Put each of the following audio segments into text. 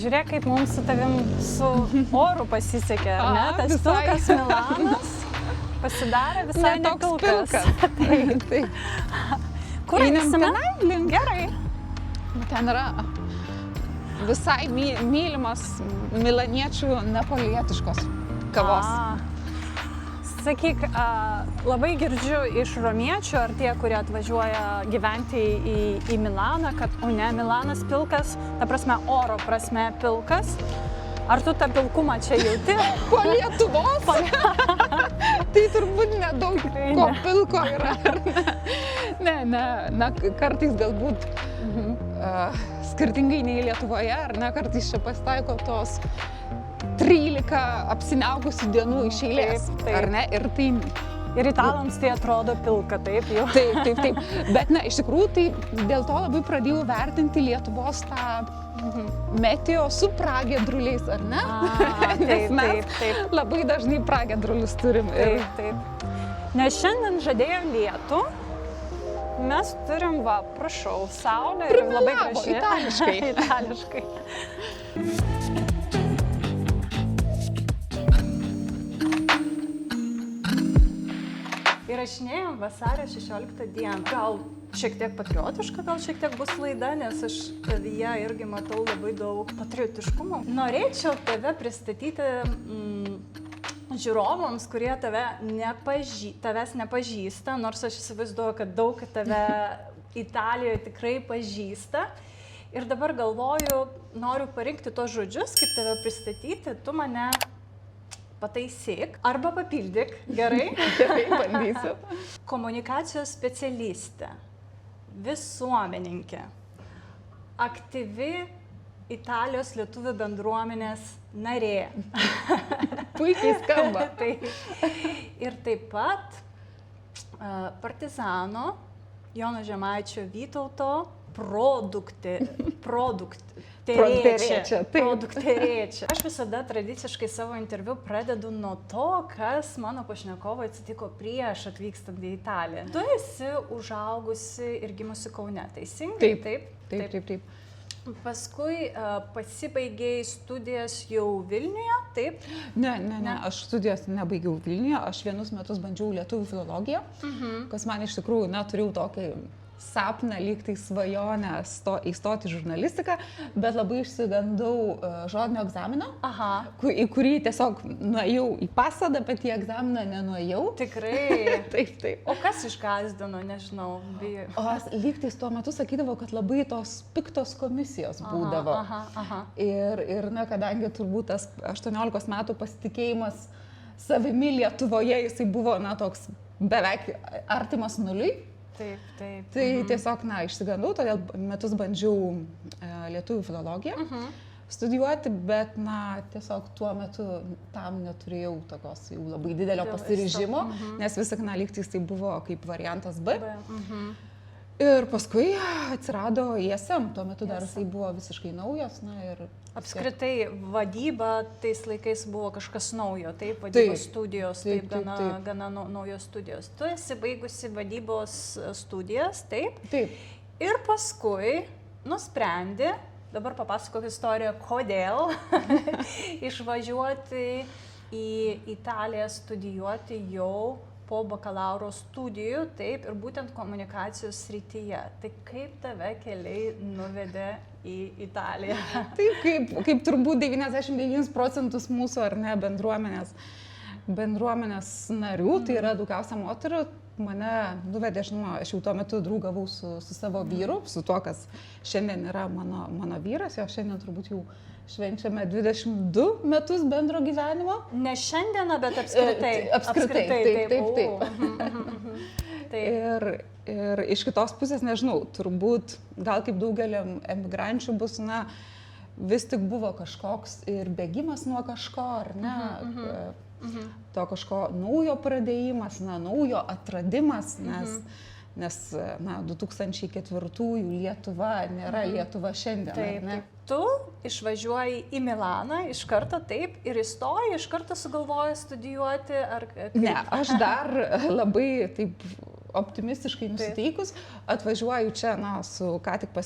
žiūrėk, kaip mums su tavim su oru pasisekė, ar ne? Tas pilkas Milanas pasidarė visai nepilkas. Taip, taip. Kur eisime? Gerai. Ten yra visai mylimas milaniečių napolietiškos kavos. Sakyk, labai girdžiu iš romiečių, ar tie, kurie atvažiuoja gyventi į Milaną, kad, Milanas pilkas, ta prasme, oro prasme pilkas. Ar tu tą pilkumą čia jauti? Po Lietuvos? Tai turbūt nedaug ko pilko yra. Ne, kartais galbūt skirtingai nei Lietuvoje, ar ne, kartais čia pasitaiko tos 13 apsiniaugusių dienų iš eilės, ar ne? Ir italams tai atrodo pilka, taip jau. Taip. Bet, iš tikrųjų, tai dėl to labai pradėjau vertinti Lietuvos tą meteo su pragiedruliais, ar ne? Nes mes labai dažnai pragiedrulius turim. Taip. Nes šiandien žadėjo lietų, mes turim, prašau, saulę ir labai gražiai. Itališkai. Įrašinėjom vasario 16 dieną. Gal šiek tiek patriotiška, gal šiek tiek bus laida, nes aš tavyje irgi matau labai daug patriotiškumo. Norėčiau tave pristatyti žiūrovams, kurie tavęs nepažįsta, nors aš įsivaizduoju, kad daug tave Italijoje tikrai pažįsta. Ir dabar galvoju, noriu parinkti tos žodžius, kaip tave pristatyti, tu mane pataisyk arba papildyk, gerai? Gerai, bandysiu. Komunikacijos specialistė, visuomeninkė, aktyvi Italijos lietuvių bendruomenės narė. Puikiai skamba. Ir taip pat partizano Jono Žemaičio Vytauto produkterėčia. Aš visada tradiciškai savo interviu pradedu nuo to, kas mano pašnekovui atsitiko prieš atvykstant į Italiją. Tu esi užaugusi ir gimusi Kaune, teisingai? Taip. Paskui pasibaigei studijas jau Vilniuje, taip? Ne, aš studijas nebaigiau Vilniuje, aš vienus metus bandžiau lietuvių filologiją, kas man iš tikrųjų, turėjau tokį sapną, lyg tai svajonę įstoti į žurnalistiką, bet labai išsigandau žodinio egzamino, į kurį tiesiog nuėjau į pasadą, bet į egzaminą nenuėjau. Tikrai? Taip. O kas išgąsdino, nežinau, bijo? Lyg tai tuo metu sakydavo, kad labai tos piktos komisijos būdavo. Ir kadangi turbūt tas 18 metų pasitikėjimas savimi Lietuvoje, jisai buvo, toks beveik artimas nuliui. Taip. Tai tiesiog, išsigandau, todėl metus bandžiau lietuvių filologiją studijuoti, bet, tiesiog tuo metu tam neturėjau tokios jau labai didelio pasiryžimo, nes vis tik, lygtais tai buvo kaip variantas B. Ir paskui atsirado ISM, tuo metu dar jisai buvo visiškai naujas. Apskritai, vadyba tais laikais buvo kažkas naujo, taip, vadybos studijos, taip, gana naujos studijos. Tu esi baigusi vadybos studijas, taip? Taip. Ir paskui nusprendi, dabar papasakok istoriją, kodėl išvažiuoti į Italiją studijuoti jau po bakalauro studijų, taip, ir būtent komunikacijos srityje. Tai kaip tave keliai nuvedė į Italiją? Taip, kaip turbūt 99% mūsų, ar ne, bendruomenės narių, tai yra daugiausia moterų, mane nuvedė, žinoma, aš jau tuo metu draugavau su savo vyru, su tuo, kas šiandien yra mano vyras, jo šiandien turbūt jau švenčiame 22 metus bendro gyvenimo. Ne šiandieną, bet apskritai. Taip. Ir iš kitos pusės, nežinau, turbūt gal kaip daugeliam emigrančių bus, vis tik buvo kažkoks ir bėgimas nuo kažko, ar ne, to kažko naujo pradėjimas, naujo atradimas, nes 2004 Lietuva nėra Lietuva šiandien. Taip. Tu išvažiuoji į Milaną iš karto, taip, ir įstoji, iš karto sugalvoji studijuoti, ar kaip? Ne, aš dar labai taip optimistiškai nusiteikus, atvažiuoju čia, na, su ką tik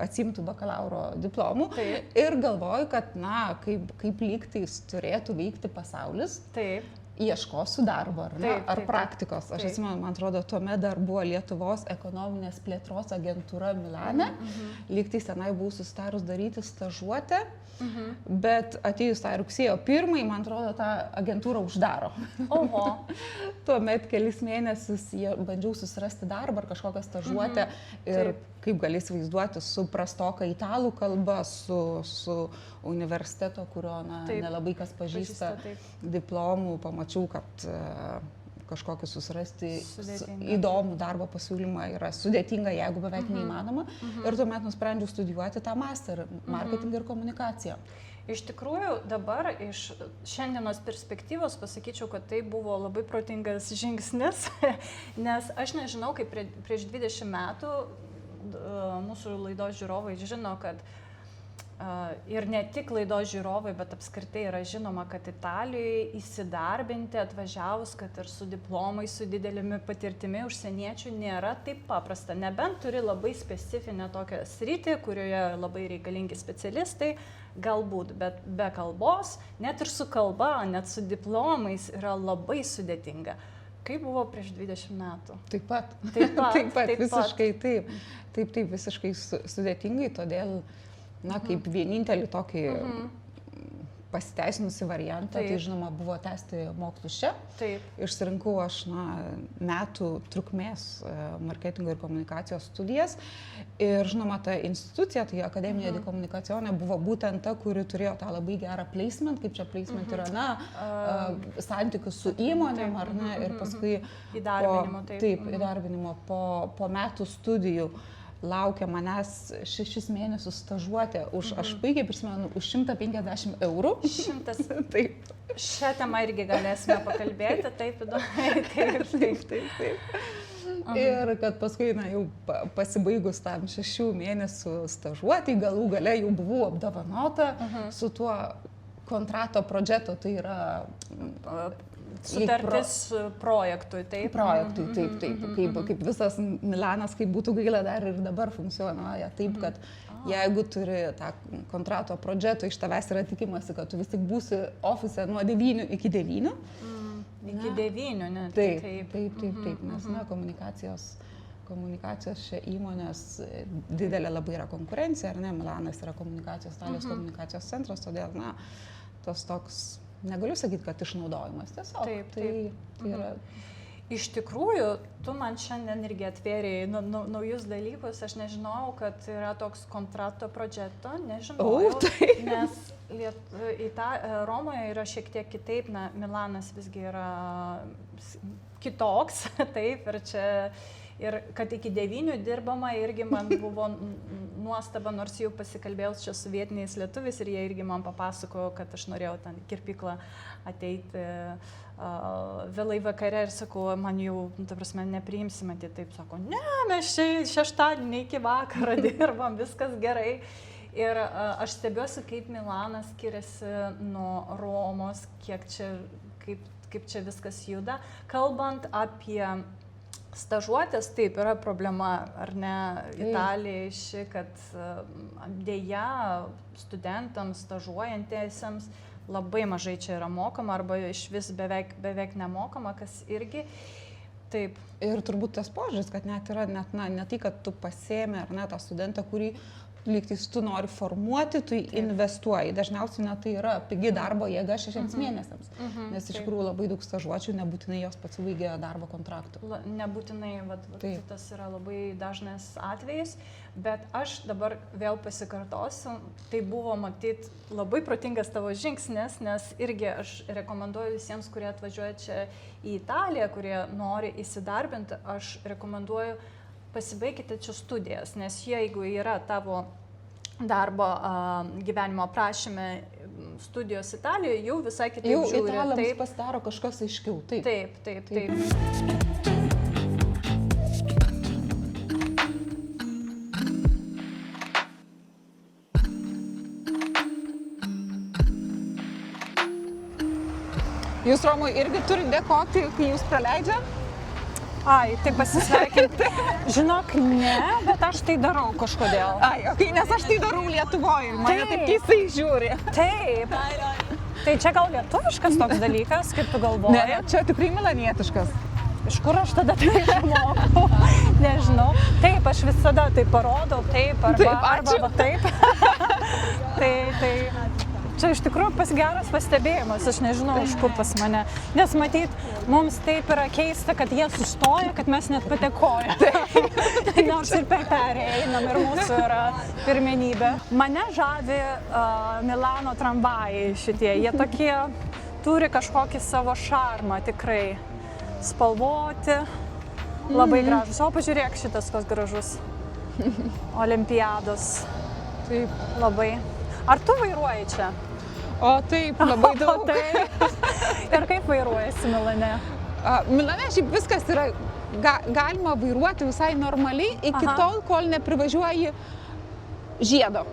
atsimtų bakalauro diplomu ir galvoju, kad, na, kaip lygtais turėtų veikti pasaulis. Taip. Ieškosiu darbo, ar ne? Ar praktikos. Aš atsimenu, man atrodo, tuomet dar buvo Lietuvos ekonominės plėtros agentūra Milane. Lygtais tenai buvau susitarus daryti stažuotę, bet atėjus tą rugsėjo 1, man atrodo, tą agentūrą uždaro. Oho. Tuomet kelis mėnesius bandžiau susirasti darbą ar kažkokią stažuotę ir kaip gali įsivaizduoti, su prastoka italų kalba, su universiteto, kurio nelabai kas pažįsta diplomų, pamačiau, kad kažkokį susirasti įdomų darbo pasiūlymą yra sudėtinga, jeigu beveik neįmanoma. Ir tuomet nusprendžiau studijuoti tą master marketingą ir komunikaciją. Iš tikrųjų, dabar iš šiandienos perspektyvos pasakyčiau, kad tai buvo labai protingas žingsnis, nes aš nežinau, kaip prieš 20 metų mūsų laidos žiūrovai žino, kad ir ne tik laidos žiūrovai, bet apskritai yra žinoma, kad Italijoje įsidarbinti atvažiavus, kad ir su diplomai, su didelimi patirtimi užsieniečių nėra taip paprasta. Nebent turi labai specifinę tokią sritį, kurioje labai reikalingi specialistai, galbūt, bet be kalbos, net ir su kalba, net su diplomais yra labai sudėtinga. Kaip buvo prieš 20 metų? Taip pat, visiškai taip. Taip, visiškai sudėtingai, todėl na, kaip vienintelį tokį pasiteisinusi variantą, tai žinoma buvo tęsti mokslus čia. Išsirinkau aš metų trukmės marketingo ir komunikacijos studijas. Ir žinoma, ta institucija, tai Akademinė di Komunikacione, buvo būtent ta, kuri turėjo tą labai gerą placement, kaip čia placement yra, santykius su įmonėm, ar ne, ir paskui įdarbinimo po metų studijų. Laukia manęs 6 mėnesius stažuotė už, aš puikiai prisimenu, už 150 eurų. 100. Taip. Šią temą irgi galėsime pakalbėti, taip įdomu. Taip. Ir kad paskui, jau pasibaigus tam 6 mėnesių stažuotį, galų gale jau buvau apdovanota su tuo kontrato projeto, tai yra sutartis projektui, taip? Projektui, taip. Kaip visas Milanas, kaip būtų gaila, dar ir dabar funkcionuoja. Taip, kad jeigu turi tą kontrato projeto, iš tavęs yra tikimasi, kad tu vis tik būsi ofise nuo 9 iki 9. Iki 9, ne? Taip. Nes, komunikacijos čia įmonės didelė labai yra konkurencija, ar ne? Milanas yra komunikacijos, Italijos komunikacijos centras, todėl, tas toks... Negaliu sakyti, kad išnaudojimas tiesiog. Tai yra. Iš tikrųjų, tu man šiandien irgi atvėrėjai naujus dalykus. Aš nežinojau, kad yra toks kontrato projeto, nežinojau. Nes Romoje yra šiek tiek kitaip, Milanas visgi yra kitoks, taip, ir čia... Ir kad iki 9 dirbama irgi man buvo nuostaba, nors jau pasikalbėjau čia su vietiniais lietuviais ir jie irgi man papasakojo, kad aš norėjau ten į kirpyklą ateiti vėlai vakare ir sakau, man jau, ta prasme, nepriimsime, tai taip sako, ne, mes čia šeštadienį iki vakaro dirbam, viskas gerai. Ir aš stebiuosi, kaip Milanas skiriasi nuo Romos, kaip čia viskas juda. Kalbant apie stažuotės, taip, yra problema, ar ne, Italijai kad dėja studentams, stažuojantiesiems labai mažai čia yra mokama arba iš vis beveik nemokama, kas irgi taip. Ir turbūt tas požiūris, kad net yra ne tai, kad tu pasiėmė ar ne tą studentą, kurį lygtais tu nori formuoti, tu investuoji. Dažniausiai tai yra pigi darbo jėga 6 mėnesiams, nes iš tikrųjų labai daug stažuočių, nebūtinai jos pasibaigia darbo kontraktu. Nebūtinai, tas yra labai dažnas atvejis, bet aš dabar vėl pasikartosiu, tai buvo matyti labai protingas tavo žingsnis, nes irgi aš rekomenduoju visiems, kurie atvažiuoja čia į Italiją, kurie nori įsidarbinti, aš rekomenduoju pasibaikite čia studijas, nes jeigu yra tavo darbo gyvenimo aprašyme studijos Italijoje, jau visai kitaip žiūri. Jau Italams pasidaro kažkas aiškiau. Taip. Jūs, Romui, irgi turite dėkoti, kai jūs praleidžia? Ai, tai pasisveikinti. Žinok, ne, bet aš tai darau kažkodėl. Ai, okay, nes aš tai darau Lietuvoje, mane taip keistai žiūri. Taip. Tai čia gal lietuviškas toks dalykas, kaip tu galvoji? Ne, čia tikrai milanietiškas. Iš kur aš tada tai išmokau? Nežinau. Taip, aš visada tai parodau, taip, arba taip. tai. Čia iš tikrųjų geras pastebėjimas, aš nežinau, iš kur pas mane. Nes matyt, mums taip yra keista, kad jie sustoja, kad mes net patekojame. Nors ir per perėją einam ir mūsų yra pirmenybė. Mane žavi Milano tramvajai šitie. Jie tokie turi kažkokį savo šarmą tikrai. Spalvoti, labai gražus. O pažiūrėk šitas koks gražus. Olimpiados. Taip. Labai. Ar tu vairuoji čia? O taip, labai daug. Taip. Ir kaip vairuojasi Milane? Milane šiaip viskas yra, galima vairuoti visai normaliai iki tol, kol neprivažiuoji žiedo.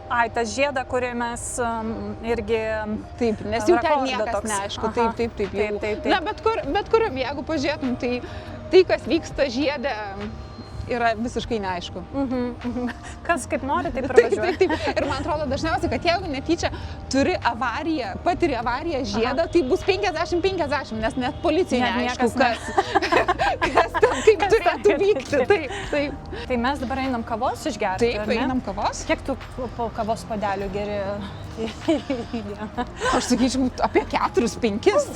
Ai, tas žiedą, kurį mes irgi... Taip, nes jau ten niekas neaišku. Taip. Na, bet kuriam, jeigu pažiūrėtum, tai kas vyksta žiede, yra visiškai neaišku. Kas kaip nori, taip pravažiuoja. Taip. Ir man atrodo dažniausiai, kad jeigu netyčia turi avariją, patiri avariją žiedą, tai bus 50-50, nes net policijai neaišku, kas ten kaip turėtų vykti. Taip. Tai mes dabar einam kavos išgerti, ar ne? Taip, einam kavos. Kiek tu po kavos padelių geri? Aš sakyčiau, apie 4-5,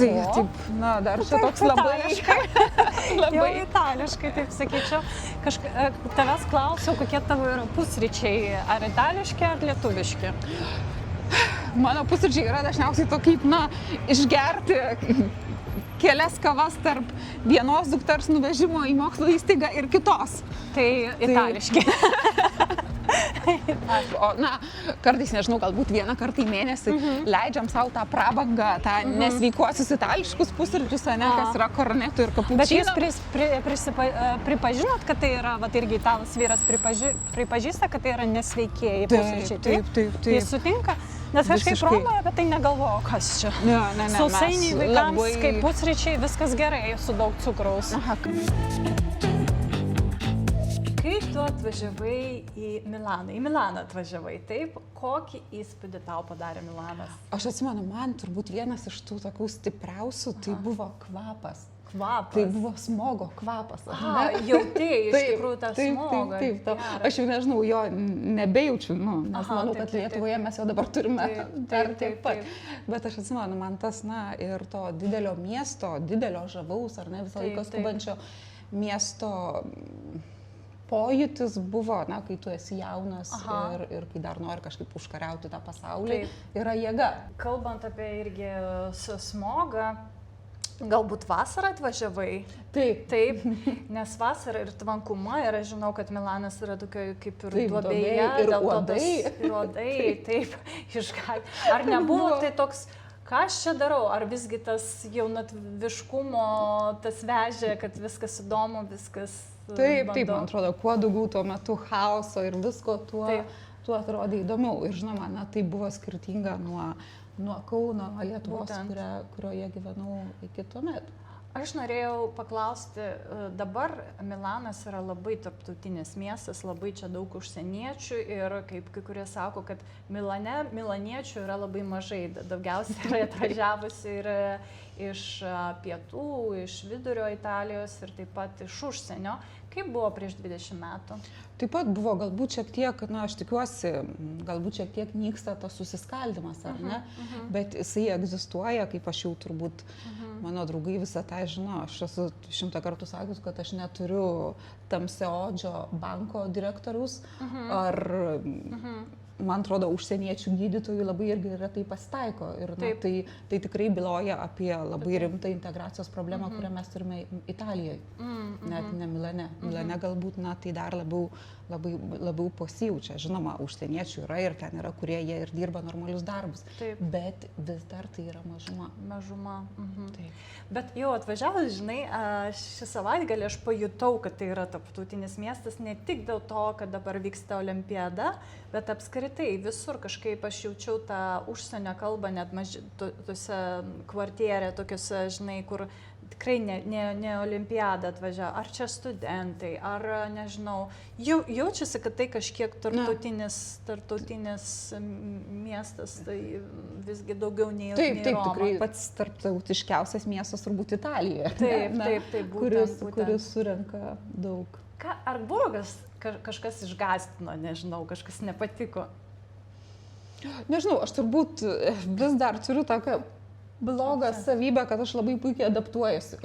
tai taip, na, dar čia toks labai itališkai, taip sakyčiau. Tavęs klausiau, kokie tavo yra pusryčiai, ar itališki, ar lietuviški? Mano pusryčiai yra dažniausiai to kaip, na, išgerti kelias kavas tarp vienos dukters nuvežimo į mokslo įstaigą ir kitos. Tai itališki. O, na, kartais, nežinau, galbūt vieną kartą į mėnesį leidžiam savo tą prabangą, tą nesveikuosius itališkus pusryčius, kas yra kornetų ir kapučino. Bet jūs pripažinot, kad tai yra, va, irgi italas vyras pripažįsta, kad tai yra nesveikieji pusryčiai. Taip. Jis sutinka? Nes kažkaip Romoje apie tai negalvojau, kas čia. Ne. Sausainiai vaikams, kaip pusryčiai, viskas gerai, su daug cukraus. Kai tu atvažiavai į Milaną atvažiavai, taip, kokį įspūdį tau padarė Milanas? Aš atsimenu, man turbūt vienas iš tų tokių stipriausių, tai buvo kvapas. Tai buvo smogo kvapas. Jautėjai iš tikrųjų tą smogą. Taip. Aš jau nežinau, jo nebejaučiu, nes manau, kad Lietuvoje mes jau dabar turime dar taip pat. Bet aš atsimenu, man tas, na, ir to didelio miesto, didelio žavaus, ar ne, visą laiką skubančio miesto pojūtis buvo, na, kai tu esi jaunas ir kai dar nori kažkaip užkariauti tą pasaulį, yra jėga. Kalbant apie irgi smogą, galbūt vasarą atvažiavai? Taip, nes vasara ir tvankuma ir aš žinau, kad Milanas yra tokia kaip ir duobėje. Ir uodai. Ir uodai, taip, išgali. Ar nebuvo tai toks, ką aš čia darau? Ar visgi tas jaunatviškumo, tas vežė, kad viskas įdomu, viskas... Taip, man atrodo, kuo daugiau tuo metu chaoso ir visko, tuo atrodė įdomiau. Ir žinoma, na, tai buvo skirtinga nuo Kauno, nuo Lietuvos, kurioje gyvenau iki tuomet. Aš norėjau paklausti, dabar Milanas yra labai tarptautinis miestas, labai čia daug užsieniečių ir kaip kai kurie sako, kad milaniečių yra labai mažai, daugiausiai yra atvažiavusi ir iš pietų, iš vidurio Italijos ir taip pat iš užsienio. Kaip buvo prieš 20 metų? Taip pat buvo galbūt šiek tiek, na, aš tikiuosi, galbūt šiek tiek nyksta tas susiskaldimas, ar ne? Bet jisai egzistuoja, kaip aš jau turbūt, mano draugai visą tą žino, aš esu 100 kartų sakius, kad aš neturiu tamsiaodžio banko direktoriaus, ar... Man atrodo, užsieniečių gydytojų labai irgi retai pasitaiko ir na, tai tikrai byloja apie labai rimtą integracijos problemą, kurią mes turime Italijoje, net ne Milane. Milane galbūt na, tai dar labiau pasijaučia. Žinoma, užsieniečių yra ir ten yra, kurie jie ir dirba normalius darbus, bet vis dar tai yra mažuma. Bet jau atvažiavus, žinai, šį savaitgalį aš pajutau, kad tai yra tarptautinis miestas, ne tik dėl to, kad dabar vyksta olimpiada, bet apskritai visur kažkaip aš jaučiau tą užsienio kalbą, net tuose kvartiere, tokiuose, žinai, kur tikrai ne olimpiadą atvažiavo, ar čia studentai, ar nežinau, jaučiasi, kad tai kažkiek tarptautinis miestas, tai visgi daugiau nei Taip, Roma. tikrai pats tarptautiškiausias miestas turbūt Italijoje. Taip, būtent. Kuris surenka daug. Ar buvo kažkas išgąsdino, nežinau, kažkas nepatiko? Nežinau, aš turbūt vis dar turiu tokią blogą savybę, kad aš labai puikiai adaptuojuosi.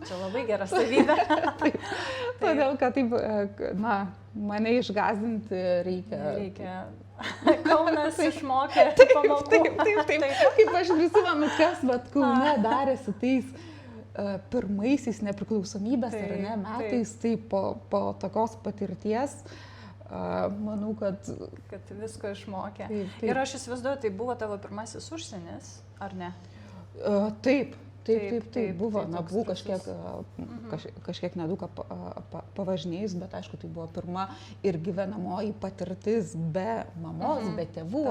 Čia labai gera savybė. Taip. Todėl, kad taip, mane išgąsdinti reikia. Kaunas išmokė pamokų. Taip. Kaip aš prisimenu, kas Kaune darėsi tais pirmaisiais nepriklausomybės metais, tai po tokios patirties. Manau, kad visko išmokė. Taip. Ir aš įsivaizduoju, tai buvo tavo pirmasis užsienis, ar ne? Taip, buvo. Buvau kažkiek nedaug pavažinėjus, bet aišku, tai buvo pirma ir gyvenamoji patirtis be mamos, be tėvų.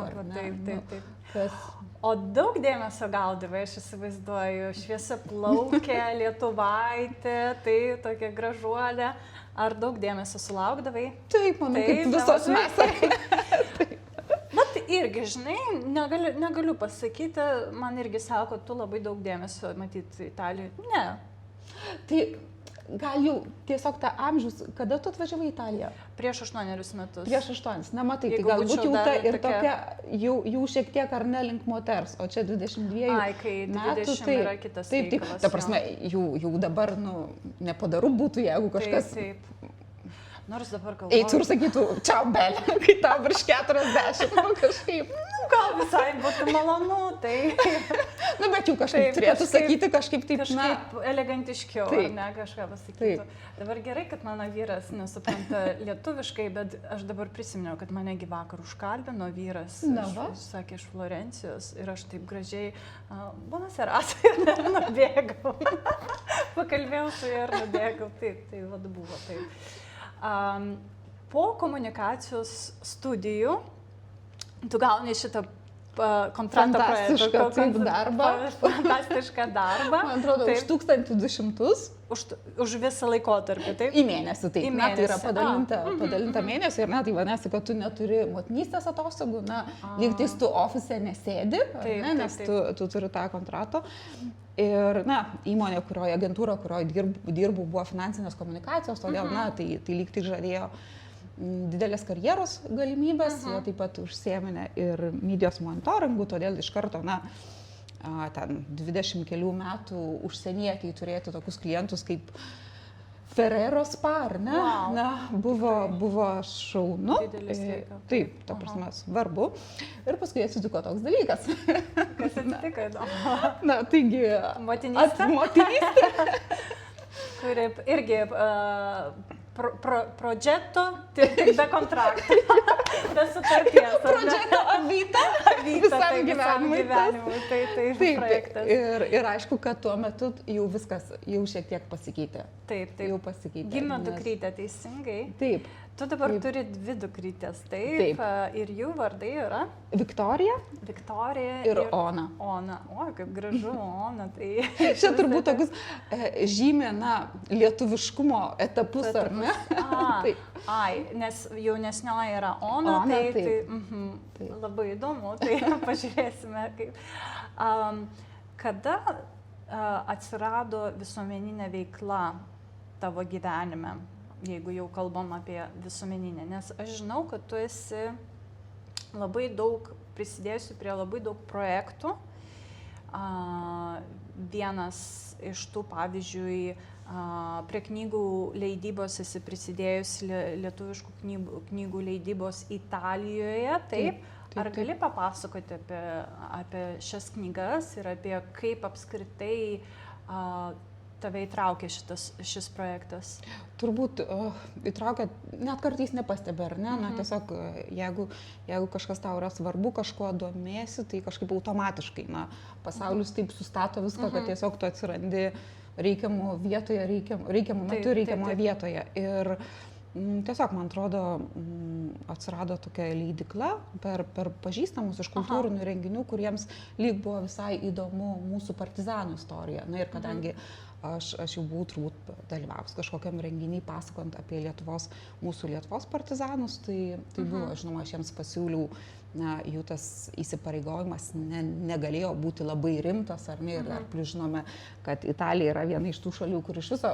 Taip. O daug dėmesio gaudavai, aš įsivaizduoju, šviesa plaukė, lietuvaitė, tai tokia gražuolė. Ar daug dėmesio sulaukdavai? Taip, manau, kaip visos mes. Bet irgi, žinai, negaliu pasakyti, man irgi sako, tu labai daug dėmesio matyti Italijoje. Ne. Tai gal jau tiesiog tą amžius, kada tu atvažiavai į Italiją? Prieš 8 metus. Prieš 8, matai, tai galbūt jau ta ir tokia, jau šiek tiek ar ne link moters, o čia 22 kai 20 metų, yra kitas reikalas. Taip, ta prasme, jau dabar, nepadaru būtų, jeigu kažkas... Taip. Nors dabar galvoju. Eitų ir sakytų, čiau, Belė, kai tau virš 40, kažkaip. Gal visai būtų malonu, tai... Bet jau kažkaip turėtų sakyti kažkaip taip, kažkaip elegantiškiau, ar ne, kažką pasakytų. Dabar gerai, kad mano vyras nesupranta lietuviškai, bet aš dabar prisiminiau, kad manegi vakar užkalbino vyras, sakė, iš Florencijos, ir aš taip gražiai, buonasera, ir nubėgau. Pakalbėjau su juo ir nubėgau, taip, tai vad buvo taip. Po komunikacijos studijų tu gauni šitą kontrakto darbą. Fantastišką darbą. Man atrodo, už 1200. Už visą laikotarpį, taip? Į mėnesį, taip. Tai yra padalinta mėnesį ir tai vadinasi, kad tu neturi motinystės atostogų, lygtais tu ofise nesėdi, nes tu turi tą kontraktą. Ir, įmonė, agentūra, kurioje dirbu, buvo finansinės komunikacijos, todėl, tai lygtai žadėjo didelės karjeros galimybės, jie taip pat užsiėmė ir medijos monitoringu, todėl iš karto, ten 20 kelių metų užsienietiai turėti tokius klientus kaip Ferrero Spa, ne? Buvo šaunu. Taip, ta prasme, svarbu. Ir paskui atsitiko toks dalykas. Kas atsitiko? Taigi... Motinystė. Kuri irgi progetto, tik be kontrakto. Be sutarties. Progetto Avita. Visam gyvenimui. Tai projektas. Ir aišku, kad tuo metu jau viskas jau šiek tiek pasikeitė. Taip. Jau pasikeitė. Gimė dukrytė, teisingai. Taip. Tu dabar turi 2 dukrytės, taip. Ir jų vardai yra? Viktorija ir Ona. Ona. O, kaip gražu, Ona. Tai... Čia turbūt tokius žymė, lietuviškumo etapus, ar ne? Nes jaunesnioji yra Ona, tai labai įdomu, tai pažiūrėsime, kaip. Kada atsirado visuomeninė veikla tavo gyvenime? Jeigu jau kalbam apie visuomeninę, nes aš žinau, kad tu esi labai daug prisidėjusi prie labai daug projektų. Vienas iš tų, pavyzdžiui, prie knygų leidybos esi prisidėjusi lietuviškų knygų leidybos Italijoje, taip? Ar gali papasakoti apie šias knygas ir apie kaip apskritai tave įtraukė šis projektas? Turbūt įtraukia, net kartais nepastebi, ar ne? Tiesiog, jeigu kažkas tau yra svarbu, kažkuo domėsi, tai kažkaip automatiškai, pasaulis taip sustato viską, kad tiesiog tu atsirandi reikiamų vietoje, reikiamų metu, reikiamoje vietoje. Ir tiesiog, man atrodo, atsirado tokia leidykla per pažįstamus iš kultūrinių renginių, kuriems lyg buvo visai įdomu mūsų partizanų istorija. Ir kadangi aš jau buvau turbūt dalyvavus kažkokiam renginiui pasakojant apie mūsų Lietuvos partizanus, tai buvo, žinoma, aš jiems pasiūliau, jų tas įsipareigojimas negalėjo būti labai rimtas, ar ne, ir dar plius žinome, kad Italija yra viena iš tų šalių, kur iš viso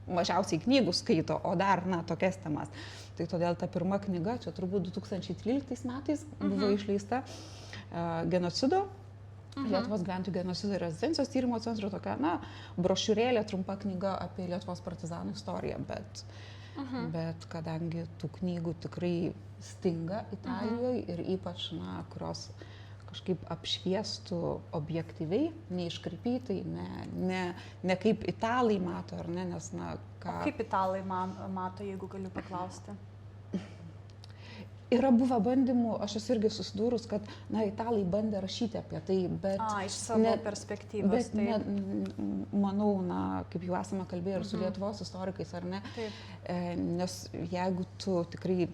mažiausiai knygų skaito, o dar, tokias temas. Tai todėl ta pirma knyga, čia turbūt 2013 metais buvo išleista genocido, Lietuvos gyventojų genocido ir rezistencijos tyrimo centro tokia, brošiūrėlė, trumpa knyga apie Lietuvos partizanų istoriją, bet kadangi tų knygų tikrai stinga Italijoje ir ypač, kurios kažkaip apšviestų objektyviai, neiškraipytai, ne kaip italai mato, ar ne, nes, ką... O kaip italai mato, jeigu galiu paklausti? Yra buvę bandymų, aš esu irgi susidūrus, kad, italai bandė rašyti apie tai, bet... Iš savo perspektyvos, taip. Manau, kaip jau esame kalbėję ir su Lietuvos istorikais, ar ne, nes jeigu tu tikrai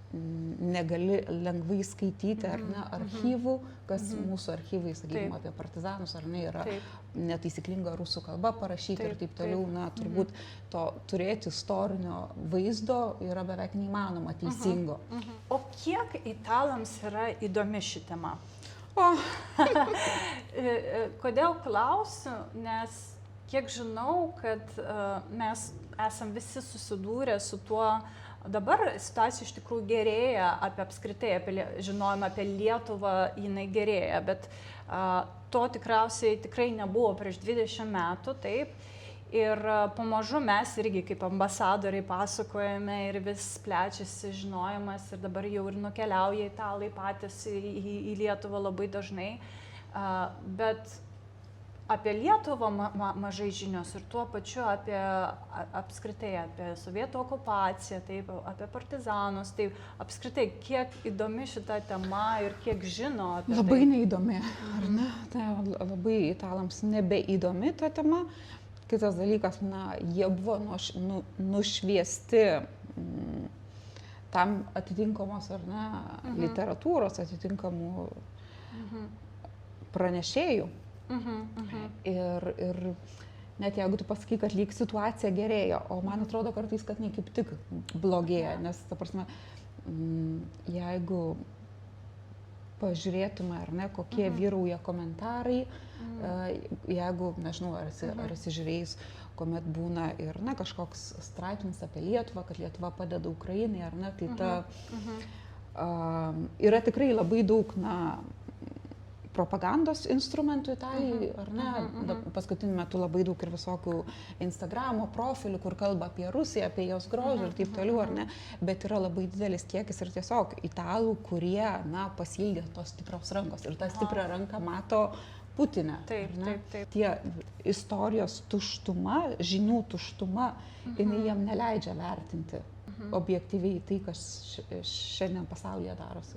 negali lengvai skaityti, ar ne, archyvų, kas mūsų archyvai, sakykime, apie partizanus, ar ne, yra netaisyklinga rusų kalba parašyti ir taip toliau, turbūt to turėti istorinio vaizdo yra beveik neįmanoma teisingo. O kiek italams yra įdomi ši tema? Kodėl klausiu, nes kiek žinau, kad mes esam visi susidūrę su tuo. Dabar situacija iš tikrųjų gerėja, apskritai žinojimą apie Lietuvą jinai gerėja, bet to tikrai nebuvo prieš 20 metų, taip. Ir pamažu mes irgi kaip ambasadoriai pasakojame ir vis plečiasi žinojimas ir dabar jau ir nukeliauja italai patys į Lietuvą labai dažnai. Bet apie Lietuvą mažai žinios ir tuo pačiu apskritai apie sovietų okupaciją, taip, apie partizanus, taip, apskritai, kiek įdomi šita tema ir kiek žino apie tai. Labai neįdomi, ar ne? Tai labai italams nebeįdomi ta tema. Kitas dalykas, jie buvo nušviesti tam atitinkamos, ar ne, literatūros, atitinkamų pranešėjų. Ir net jeigu tu pasakai, kad lyg situacija gerėja, o man atrodo kartais, kad ne kaip tik blogėja, nes, ta prasme, jeigu pažiūrėtume, ar ne, kokie vyrauja komentarai, jeigu, nežinau, ar esi žiūrėjus, kuomet būna ir, kažkoks straipsnis apie Lietuvą, kad Lietuva padeda Ukrainai, ar ne, tai yra tikrai labai daug, propagandos instrumentų Italijai, ar ne? Paskutiniu metu labai daug ir visokių Instagramo profilių, kur kalba apie Rusiją, apie jos grožį ir taip toliau, ar ne? Bet yra labai didelis kiekis ir tiesiog italų, kurie, pasiilgė tos stiprios rankos ir tą stiprią ranką mato Putinę. Taip. Tie istorijos tuštuma, žinių tuštuma, jinai jam neleidžia vertinti objektyviai tai, kas šiandien pasaulyje darosi.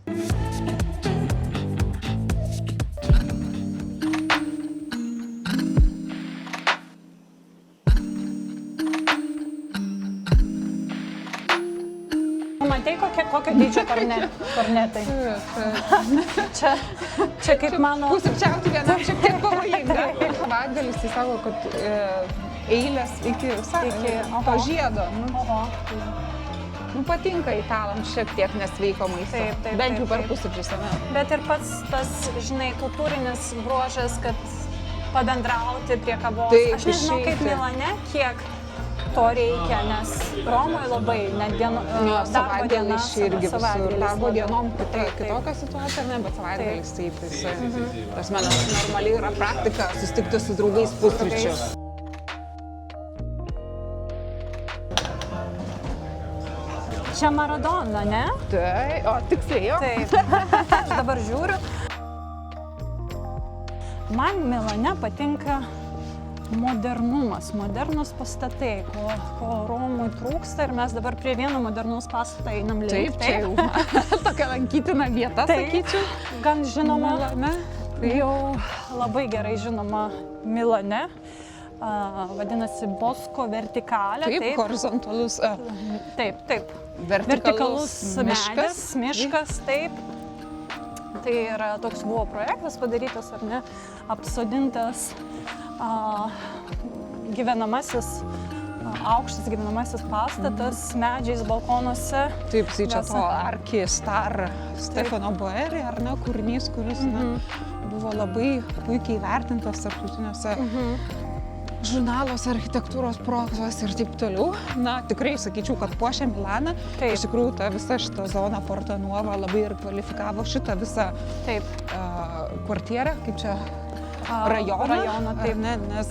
Matai, kokio dydžio kornetai? Čia kaip mano... Pusryčiauti vienam šiek tiek pavojinga. Savaitgalis tai sako, kad eilės iki to žiedo. Patinka italams šiek tiek nesveiko maisto. Bent jau per pusryčius. Bet ir pats tas, žinai, kultūrinis bruožas, kad pabendrauti prie kavos. Aš nežinau, kaip Milane, kiek to reikia, nes Romoje labai, net darbo dienas, irgi visur, darbo dienom kitokia situacija, ne, bet savaitgalis taip, tas mano normaliai yra praktika susitikti su draugais pusryčius. Čia Maradona, ne? Tai, o tiksliai jo. Taip, aš dabar žiūriu. Man Milane patinka modernumas, modernus pastatai, ko Romui trūksta ir mes dabar prie vieno modernaus pastato einam link. Taip, čia jau tokia lankytina vieta, sakyčiau. Gan žinoma, jau labai gerai žinoma Milane, vadinasi Bosco vertikalė. Taip, horizontalus. Taip. Vertikalus medis, miškas, taip. Tai yra toks buvo projektas padarytas, ar ne, apsodintas gyvenamasis, aukštas gyvenamasis pastatas, medžiais balkonuose. Taip, tai čia to Arki Star Stefano Boeri, ar ne, kūrinys, kuris buvo labai puikiai vertintas tarptautiniuose žurnaluose, architektūros projektuose ir taip toliau. Na, tikrai sakyčiau, kad puošia Milaną. Taip. Iš tikrųjų, ta visa šita zona Porta Nuova labai ir kvalifikavo šitą visą kvartierą, kaip čia rajoną, taip. Ne, nes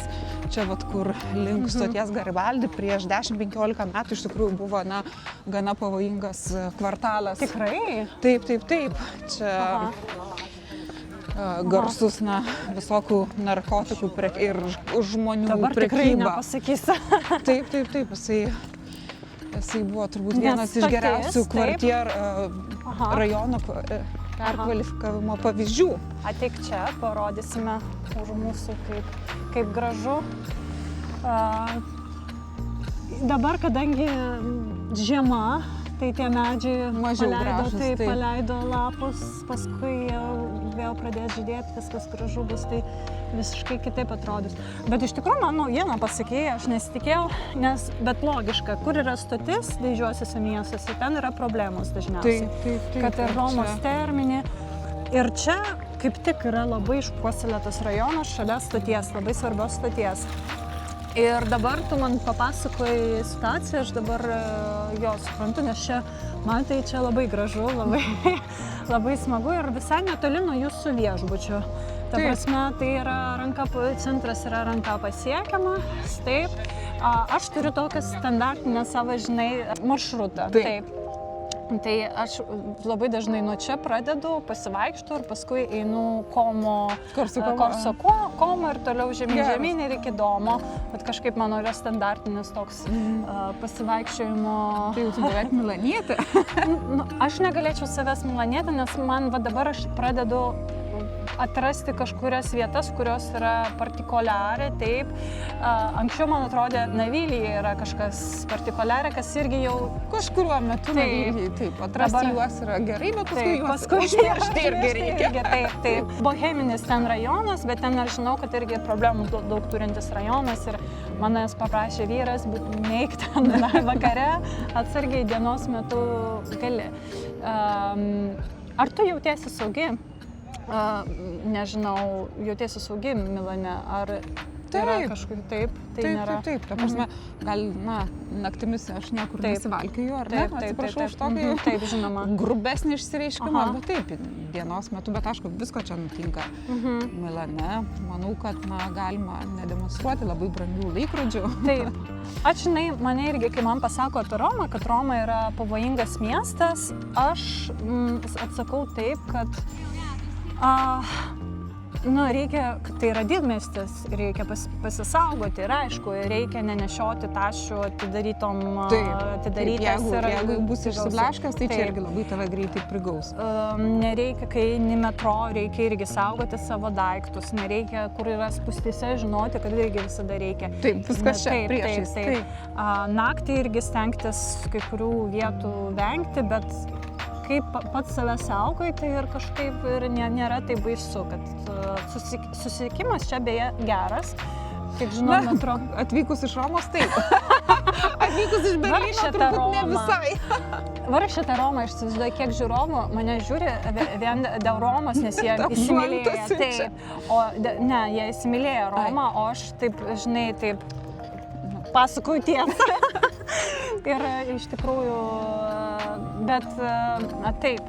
čia vat, kur link stoties Garibaldi prieš 10-15 metų iš tikrųjų buvo gana pavojingas kvartalas. Tikrai? Taip. Čia garsus, visokių narkotikų ir žmonių dabar prekyba. Tikrai nepasakysi. Taip, jisai buvo turbūt vienas iš geriausių rajono perkvalifikavimo pavyzdžių. Ateik čia, parodysime už mūsų kaip gražu. Dabar, kadangi žiema, tai tie medžiai paleido lapus, paskui vėl pradės žydėti, viskas gražu bus, tai visiškai kitaip atrodys. Bet iš tikrųjų, man naujiena pasakė, aš nesitikėjau, bet logiška, kur yra stotis didžiuosiuose miestuose, ten yra problemos dažniausiai. Taip. Kad ir Romos terminė. Ir čia kaip tik yra labai išpuoselėtas rajonas šalia stoties, labai svarbios stoties. Ir dabar tu man papasakoji situaciją, aš dabar jo suprantu, nes čia, man tai čia labai gražu, labai smagu ir visai netoli nuo jūsų viešbučių. Ta prasme, tai yra centras yra ranka pasiekiamas, taip. Aš turiu tokią standartinę savo, maršrutą. Taip. Tai aš labai dažnai nuo čia pradedu, pasivaikštu ir paskui einu Korso Komo ir toliau žemyn ir iki Domo. Bet kažkaip mano yra standartinis toks pasivaikščiojimo. Tai jau tu beveik milanietė. Aš negalėčiau savęs milanietė, nes man dabar aš pradedu atrasti kažkurias vietas, kurios yra partikuliarė, taip. Anksčiau, man atrodė, Navilyje yra kažkas partikuliarė, kas irgi jau kažkuriuo metu Navilyje, taip. Atrasti juos yra gerai, bet paskui užmiršti irgi reikia. Taip. Boheminis ten rajonas, bet ten aš žinau, kad irgi problemų daug turintis rajonas ir manęs paprašė vyras, neik ten vakare, atsargiai dienos metu gali. Ar tu jautiesi saugi? Nežinau, jautiesi saugi Milane, ar yra kažkokiu taip? Taip, ta prasme, gal, naktimis aš niekur nesivalkioju, ar ne? Atsiprašau už tokį grubesnį išsireiškimą, bet taip, dienos metu, bet aišku, visko čia nutinka Milane. Manau, kad galima nedemonstruoti labai brangių laikrodžių. Taip. Aš mane irgi, kai man pasako apie Romą, kad Roma yra pavojingas miestas, aš atsakau taip, kad reikia, tai yra didmiestis, reikia pasisaugoti ir aišku, reikia nenešioti tašių atidarytas. Jeigu bus išsiblaškęs, tai čia irgi labai tave greitai prigaus. Nereikia, kai eini metro, reikia irgi saugoti savo daiktus, nereikia, kur yra spūstyse, žinoti, kad irgi visada reikia. Taip, viskas čia priešais. Naktį irgi stengtis kai kurių vietų vengti, bet kaip pats save saugai, tai ir kažkaip ir nėra taip baisu, kad susisiekimas čia beje geras. Kiek žinau, metro. Atvykus iš Romos, taip. Atvykus iš Berlyno, turbūt ne visai. Vargšė Roma, aš įsivaizduoju, kiek žiūrovų mane žiūri vien dėl Romos, nes jie įsimylėjo. Taip. Jie įsimylėjo Romą, o aš taip, taip pasakoju tiesą. Ir iš tikrųjų, bet taip,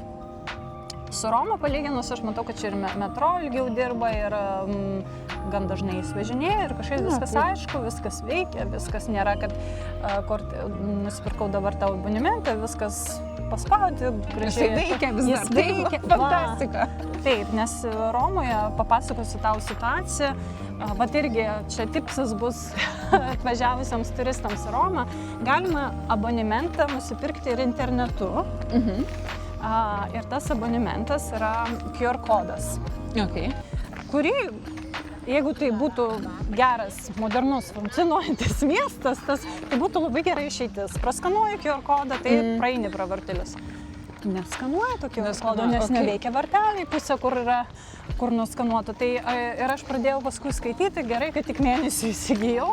su Roma palyginus aš matau, kad čia ir metro ilgiau dirba ir gan dažnai įsvežinėja ir kažkaip viskas aišku, viskas veikia, viskas nėra, kad nusipirkau dabar tavo abonementą, viskas paspaudi, gražiai. Jis veikia vis dar, taip, fantastika. Taip, nes Romoje papasakosiu tau situaciją, bet irgi čia tipsas bus atvažiavusiems turistams į Romą. Galima abonementą nusipirkti ir internetu. Ir tas abonementas yra QR kodas, kurį, jeigu tai būtų geras, modernus, funkcionuojantis miestas, tai būtų labai gerai išeitis. Praskanuoji QR kodą, tai praeini pro vartelius. Neskanuoja tokio kodo, nes neveikia varteliai, pusė, kur nuskanuota. Tai ir aš pradėjau paskui skaityti, gerai, kad tik mėnesį įsigijau.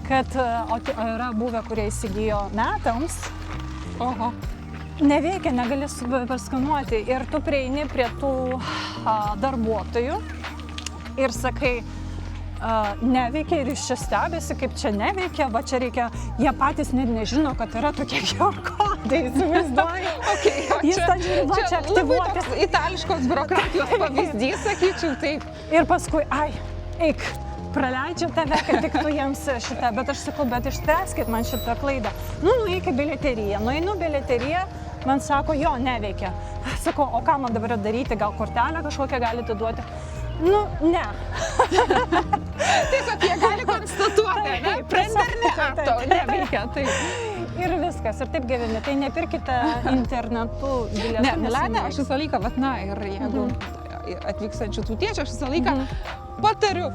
kad yra buvę, kurie įsigijo metams, Oho. neveikia, negali paskanuoti ir tu prieini prie tų darbuotojų ir sakai, neveikia ir iš čia stebėsi, kaip čia neveikia, va čia reikia, jie patys net nežino, kad yra tokie QR kodai, įsivaizduoju. Jis tą žiūri, va čia aktyvuoti. Itališkos biurokratijos pavyzdys, sakyčiau, taip. Ir paskui, eik, praleidžiu tave, kad tik tu jiems šitą, bet aš sakau, bet išspręskit man šitą klaidą. Nueik į bileteriją, nueinu bileteriją, man sako, jo, neveikia. Sakau, o ką man dabar daryti, gal kortelę kažkokią galite duoti? Ne. Tiesiog jie gali konstatuoti, ne? Prenderneto neveikia, taip. Ir viskas, ir taip gyveni. Tai nepirkite internetu bilietų. Ne, Milane aš visą laiką, vat, na, ir jeigu atvykstančių tautiečių, aš visą laiką patariu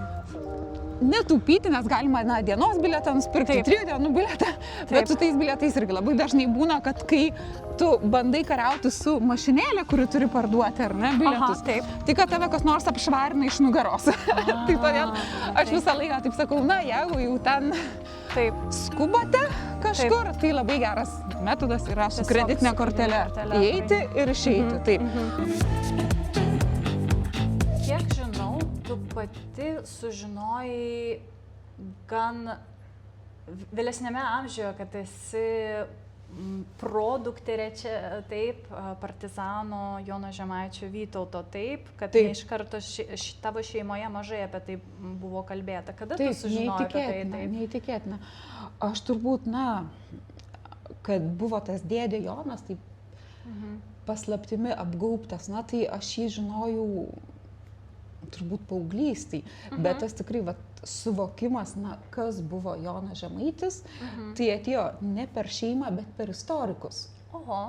netaupyti, nes galima, na, dienos bilietams pirkti, 3 dienų bilietą, bet su tais bilietais irgi labai dažnai būna, kad kai tu bandai kariauti su mašinėlė, kuri turi parduoti, ar ne, bilietus, tai kad tave kas nors apšvarina iš nugaros. Tai todėl aš visą laiką taip sakau, na, jeigu jau ten skubate kažkur, tai labai geras metodas yra su kreditinė kortelė įeiti ir išeiti. Taip. Kiek žinau, tu pati sužinojai gan vėlesnėme amžiuje, kad esi produkterė čia, taip, partizano Jono Žemaičio Vytauto, taip, kad ne iš karto tavo šeimoje mažai apie tai buvo kalbėta. Kada tu sužinojai apie tai? Taip, neįtikėtina. Aš turbūt, na, kad buvo tas dėdė Jonas, taip paslaptimi apgaubtas, na, tai aš jį žinojau turbūt paauglystėj, bet tas tikrai suvokimas, na, kas buvo Jonas Žemaitis, tai atėjo ne per šeimą, bet per istorikus. Oho,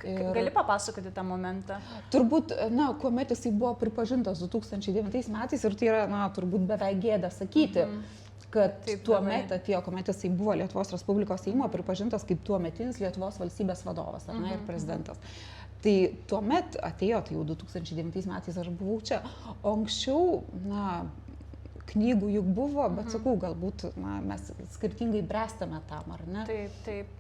gali papasakoti tą momentą? Turbūt, na, kuomet jisai buvo pripažintas 2009 metais ir tai yra, na, turbūt beveik gėda sakyti, kad tuomet atėjo, kuomet jisai buvo Lietuvos Respublikos Seimo pripažintas kaip tuometinis Lietuvos valstybės vadovas, ar ne, ir prezidentas. Tai tuomet atėjo, tai jau 2009 metais aš buvau čia, o anksčiau, na, knygų juk buvo, bet sakau, galbūt, na, mes skirtingai bręstame tam, ar ne? Taip, taip.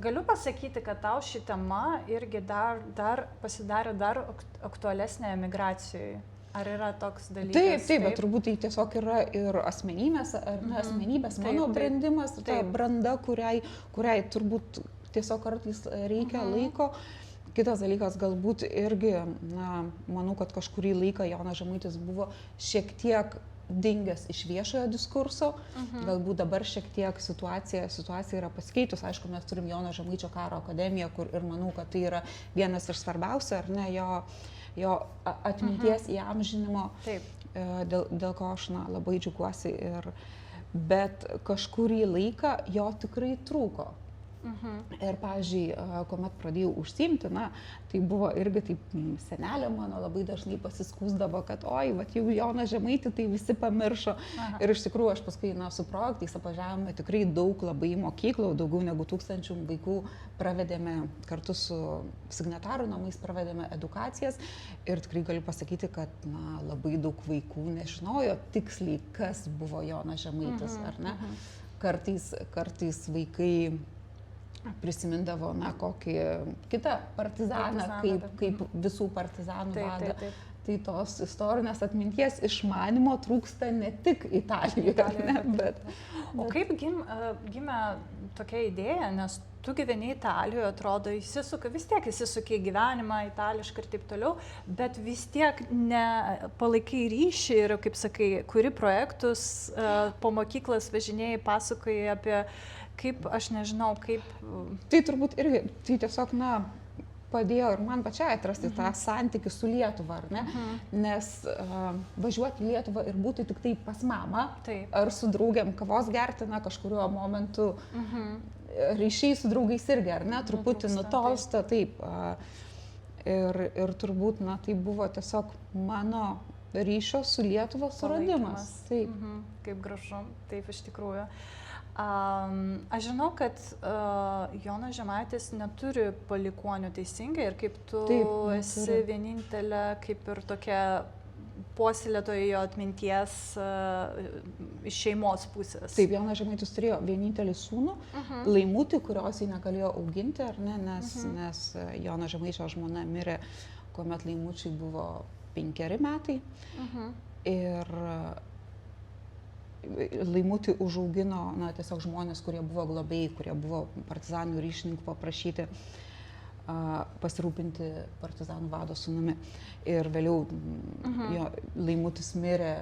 Galiu pasakyti, kad tau ši tema irgi dar pasidarė dar aktualesnė emigracijoje. Ar yra toks dalykas? Taip, bet turbūt tai tiesiog yra ir asmenybės, ar ne, asmenybės, mano brandimas, ta branda, kuriai turbūt tiesiog kartais reikia laiko. Kitas dalykas, galbūt irgi, na, manau, kad kažkurį laiką Jonas Žemaitis buvo šiek tiek dingęs iš viešojo diskurso, galbūt dabar šiek tiek situacija yra pasikeitus. Aišku, mes turim Jono Žemaičio karo akademiją, kur ir manau, kad tai yra vienas iš svarbiausių, ar ne, jo atminties įamžinimo, dėl ko aš, na, labai džiaugiuosi. Bet kažkurį laiką jo tikrai trūko. Ir, pavyzdžiui, kuomet pradėjau užsiimti, na, tai buvo irgi taip, senelė mano labai dažnai pasiskųsdavo, kad oi, vat jau Jonas Žemaitį tai visi pamiršo. Ir iš tikrųjų aš paskui, na, su projektais apvažiavome tikrai daug labai mokyklų, daugiau negu 1000 vaikų pravedėme kartu su signatarų namais, pravedėme edukacijas ir tikrai galiu pasakyti, kad, na, labai daug vaikų nežinojo tiksliai, kas buvo Jonas Žemaitis, ar ne? Kartais vaikai prisimindavo, na, kokį kitą partizaną, kaip visų partizanų vadą. Tai tos istorinės atminties išmanimo trūksta ne tik Italijoje. Bet... O kaip gimė tokia idėja, nes tu gyveni Italijoje, atrodo, vis tiek įsisuki į gyvenimą itališką ir taip toliau, bet vis tiek palaikai ryšį ir, kaip sakai, kuri projektus, po mokyklas važinėjai, pasakojai apie kaip, aš nežinau, kaip... Tai turbūt irgi, tai tiesiog, na, padėjo ir man pačiai atrasti tą santykį su Lietuva, ar ne? Nes važiuoti į Lietuvą ir būti tik tai pas mamą, ar su draugiam kavos gerti, na, kažkuriuo momentu ryšiai su draugais irgi, ar ne? Truputį nutolsta, taip. Ir turbūt, na, tai buvo tiesiog mano ryšio su Lietuva suradimas. Taip. Kaip gražu, taip iš tikrųjų. Aš žinau, kad Jonas Žemaitis neturi palikuonių, teisingai, ir kaip tu esi vienintelė, kaip ir tokia puoselėtojo atminties iš šeimos pusės. Taip, Jonas Žemaitis turėjo vienintelį sūnų, Laimutį, kurios jį negalėjo auginti, ar ne, nes Jono Žemaičio žmona mirė, kuomet Laimučiui buvo 5 metai. Ir Laimutį užaugino, tiesiog žmonės, kurie buvo globėjai, kurie buvo partizanų ryšininkų paprašyti pasirūpinti partizanų vado sūnumi. Ir vėliau Laimutis mirė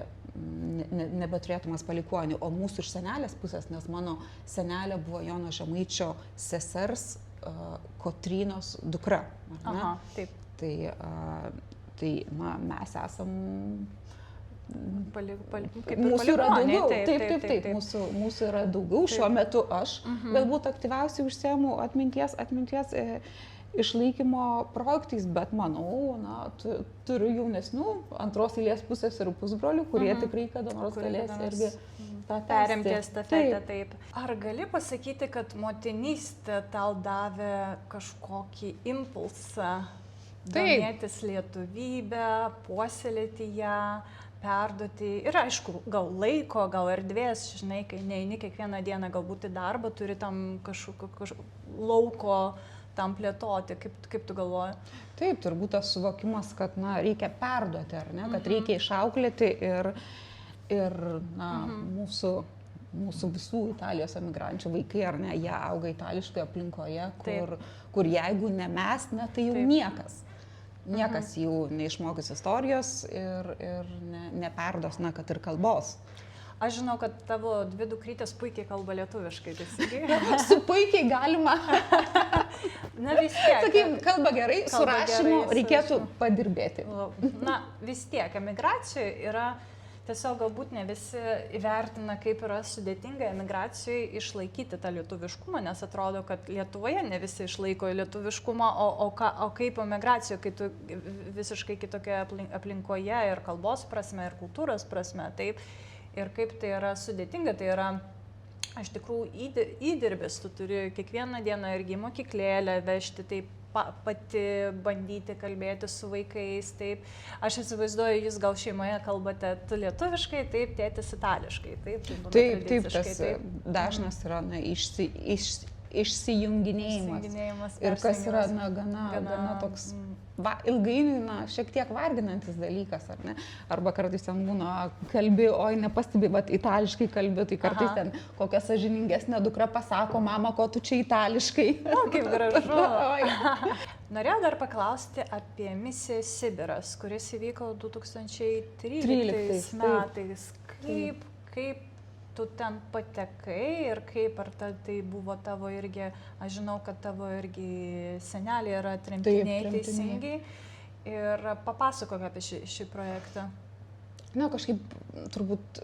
nebeturėtumas palikuonių, o mūsų iš senelės pusės, nes mano senelė buvo Jono Žemaičio sesers Kotrynos dukra. Aha, taip. Tai mes esam... Mūsų yra daugiau. Taip. Mūsų yra daugiau. Šiuo metu aš galbūt aktyviausiai užsiemu atminties išlaikymo projektais, bet manau, turiu jaunesnių antros eilės pusės ir pusbrolių, kurie tikrai kada nors galės irgi perimti estafetę. Taip. Ar gali pasakyti, kad motinystė tau davė kažkokį impulsą domėtis lietuvybę, puoselėti ją, perduoti ir aišku, gal laiko, gal erdvės, žinai, kai neini kiekvieną dieną galbūt į darbą, turi tam kažkokio lauko tam plėtoti, kaip tu galvoji? Taip, turbūt tas suvokimas, kad reikia perduoti, ar ne, kad reikia išauklėti ir mūsų visų Italijos emigrančių vaikai, ar ne, jie auga itališkoje aplinkoje, kur jeigu ne mes, tai jau niekas. Niekas jau neišmokys istorijos ir neperdos, kad ir kalbos. Aš žinau, kad tavo dvi dukrytės puikiai kalba lietuviškai, teisingai? Su puikiai galima. Vis tiek. Sakykim, kalba gerai, su rašymu reikėtų padirbėti. Vis tiek, emigracijoje yra tiesiog galbūt ne visi įvertina, kaip yra sudėtinga emigracijoje išlaikyti tą lietuviškumą, nes atrodo, kad Lietuvoje ne visi išlaiko lietuviškumą, o kaip emigracijoje, kai tu visiškai kitokioje aplinkoje ir kalbos prasme, ir kultūros prasme, taip. Ir kaip tai yra sudėtinga, tai yra iš tikrųjų įdirbis, tu turi kiekvieną dieną irgi mokyklėlę vežti, taip pati bandyti kalbėti su vaikais, taip. Aš įsivaizduoju, jūs gal šeimoje kalbate tu lietuviškai, taip, tėtis itališkai, taip. Taip, tas dažnas yra išsijunginėjimas. Ir kas yra gana toks ilgainiui šiek tiek varginantis dalykas, ar ne? Arba kartais ten būna kalbi, oi nepastebi, bet itališkai kalbi, tai kartais ten kokia sąžiningesnė dukra pasako, mama, ko tu čia itališkai. O, kaip gražu. Norėjau dar paklausti apie misiją Sibiras, kuris įvyko 2013 metais. Kaip tu ten patekai ir kaip ar tai buvo tavo irgi, aš žinau, kad tavo irgi seneliai yra tremtiniai teisingai. Ir papasakok apie šį projektą. Kažkaip turbūt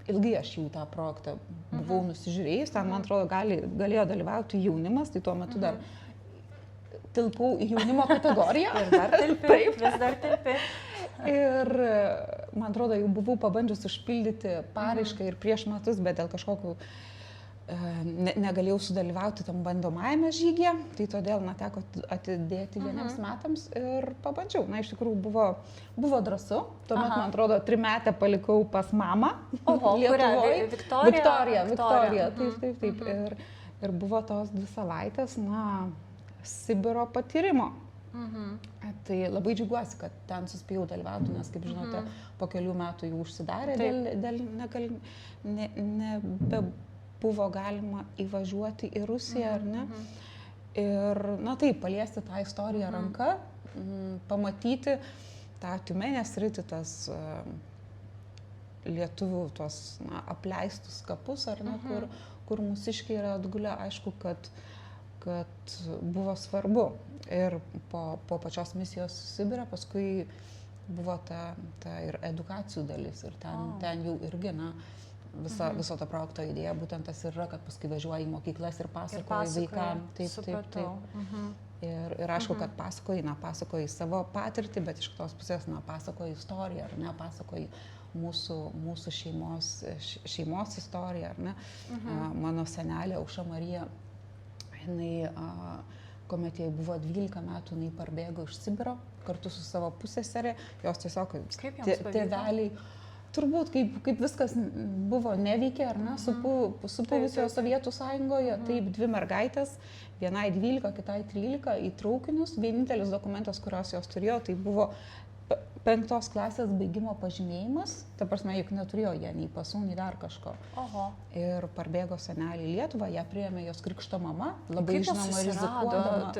ilgai aš jau tą projektą buvau nusižiūrėjus, ten, man atrodo, galėjo dalyvauti jaunimas, tai tuo metu dar tilpau į jaunimo kategoriją. Ir dar tilpi, vis dar tilpi. Ir, man atrodo, jau buvau pabandžius užpildyti paraišką ir prieš metus, bet dėl kažkokių negalėjau sudalyvauti tam bandomajame žygyje, tai todėl teko atidėti vieniems metams ir pabandžiau. Iš tikrųjų buvo drąsu, tuomet, man atrodo, 3 metę palikau pas mamą. Lietuvoje. Viktorija. Taip. Ir buvo tos 2 savaitės, Sibiro patyrimo. Tai labai džiaugiuosi, kad ten suspėjau dalyvauti, nes, kaip žinote, po kelių metų jau užsidarė, nebebuvo galima įvažiuoti į Rusiją, ar ne? Ir, taip, paliesti tą istoriją ranka, pamatyti tą Tiumenės sritį, tas lietuvių tos apleistus kapus, ar ne, kur mūsiškiai yra atgulę, aišku, kad buvo svarbu. Ir po pačios misijos Sibire paskui buvo ta ir edukacijų dalis. Ir ten jau irgi, viso to projekto idėja būtent tas yra, kad paskui važiuoja į mokyklas ir pasakoja vaikams. Taip. Ir aišku, kad pasakoja savo patirtį, bet iš kitos pusės pasakoja istoriją, ar ne, pasakoja mūsų šeimos istoriją, ar ne. Mano senelė Aušra Marija, jinai kuomet jai buvo 12 metų, jinai parbėgo iš Sibiro kartu su savo pusseserė, jos tiesiog tėveliai, turbūt kaip viskas buvo neveikė, ar ne, supuvusioje Sovietų sąjungoje, taip 2 mergaitės, vienai 12, kitai 13 į traukinius, vienintelis dokumentas, kurios jos turėjo, tai buvo 5 klasės baigimo pažymėjimas, ta prasme, juk neturėjo jie nei pasų, nei dar kažko. Oho. Ir parbėgo senelį į Lietuvą, ją priėmė jos krikšto mama, labai žinoma rizikuodama.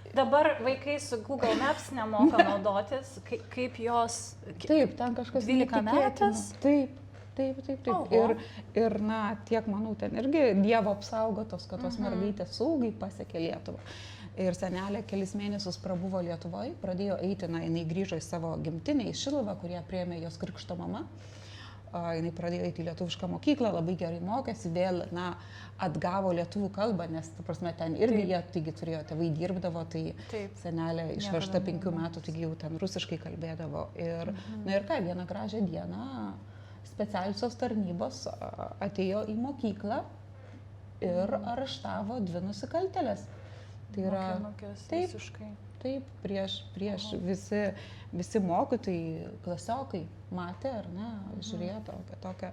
Dabar vaikai su Google Maps nemoka naudotis, kaip jos... Taip, ten kažkas 12 metais? Taip. Ir, na, tiek, manau, ten irgi Dievo apsaugotos, kad tos mergaitės saugiai pasiekė Lietuvą. Ir senelė kelis mėnesius prabuvo Lietuvoje, pradėjo eiti, jinai grįžo į savo gimtinę, į Šiluvą, kurie priėmė jos krikšto mama. Jinai pradėjo eiti į lietuvišką mokyklą, labai gerai mokėsi, vėl, atgavo lietuvių kalbą, nes, ta prasme, ten irgi jie, taigi turėjo, tėvai dirbdavo, tai senelė išvežta 5 metų, taigi jau ten rusiškai kalbėdavo. Ir, ir ką, vieną gražią dieną specialiosios tarnybos atėjo į mokyklą ir areštavo 2 nusikaltėlės. Tai yra, taip, prieš visi mokytojai, klasiokai matė, ar ne, žiūrėjo tokią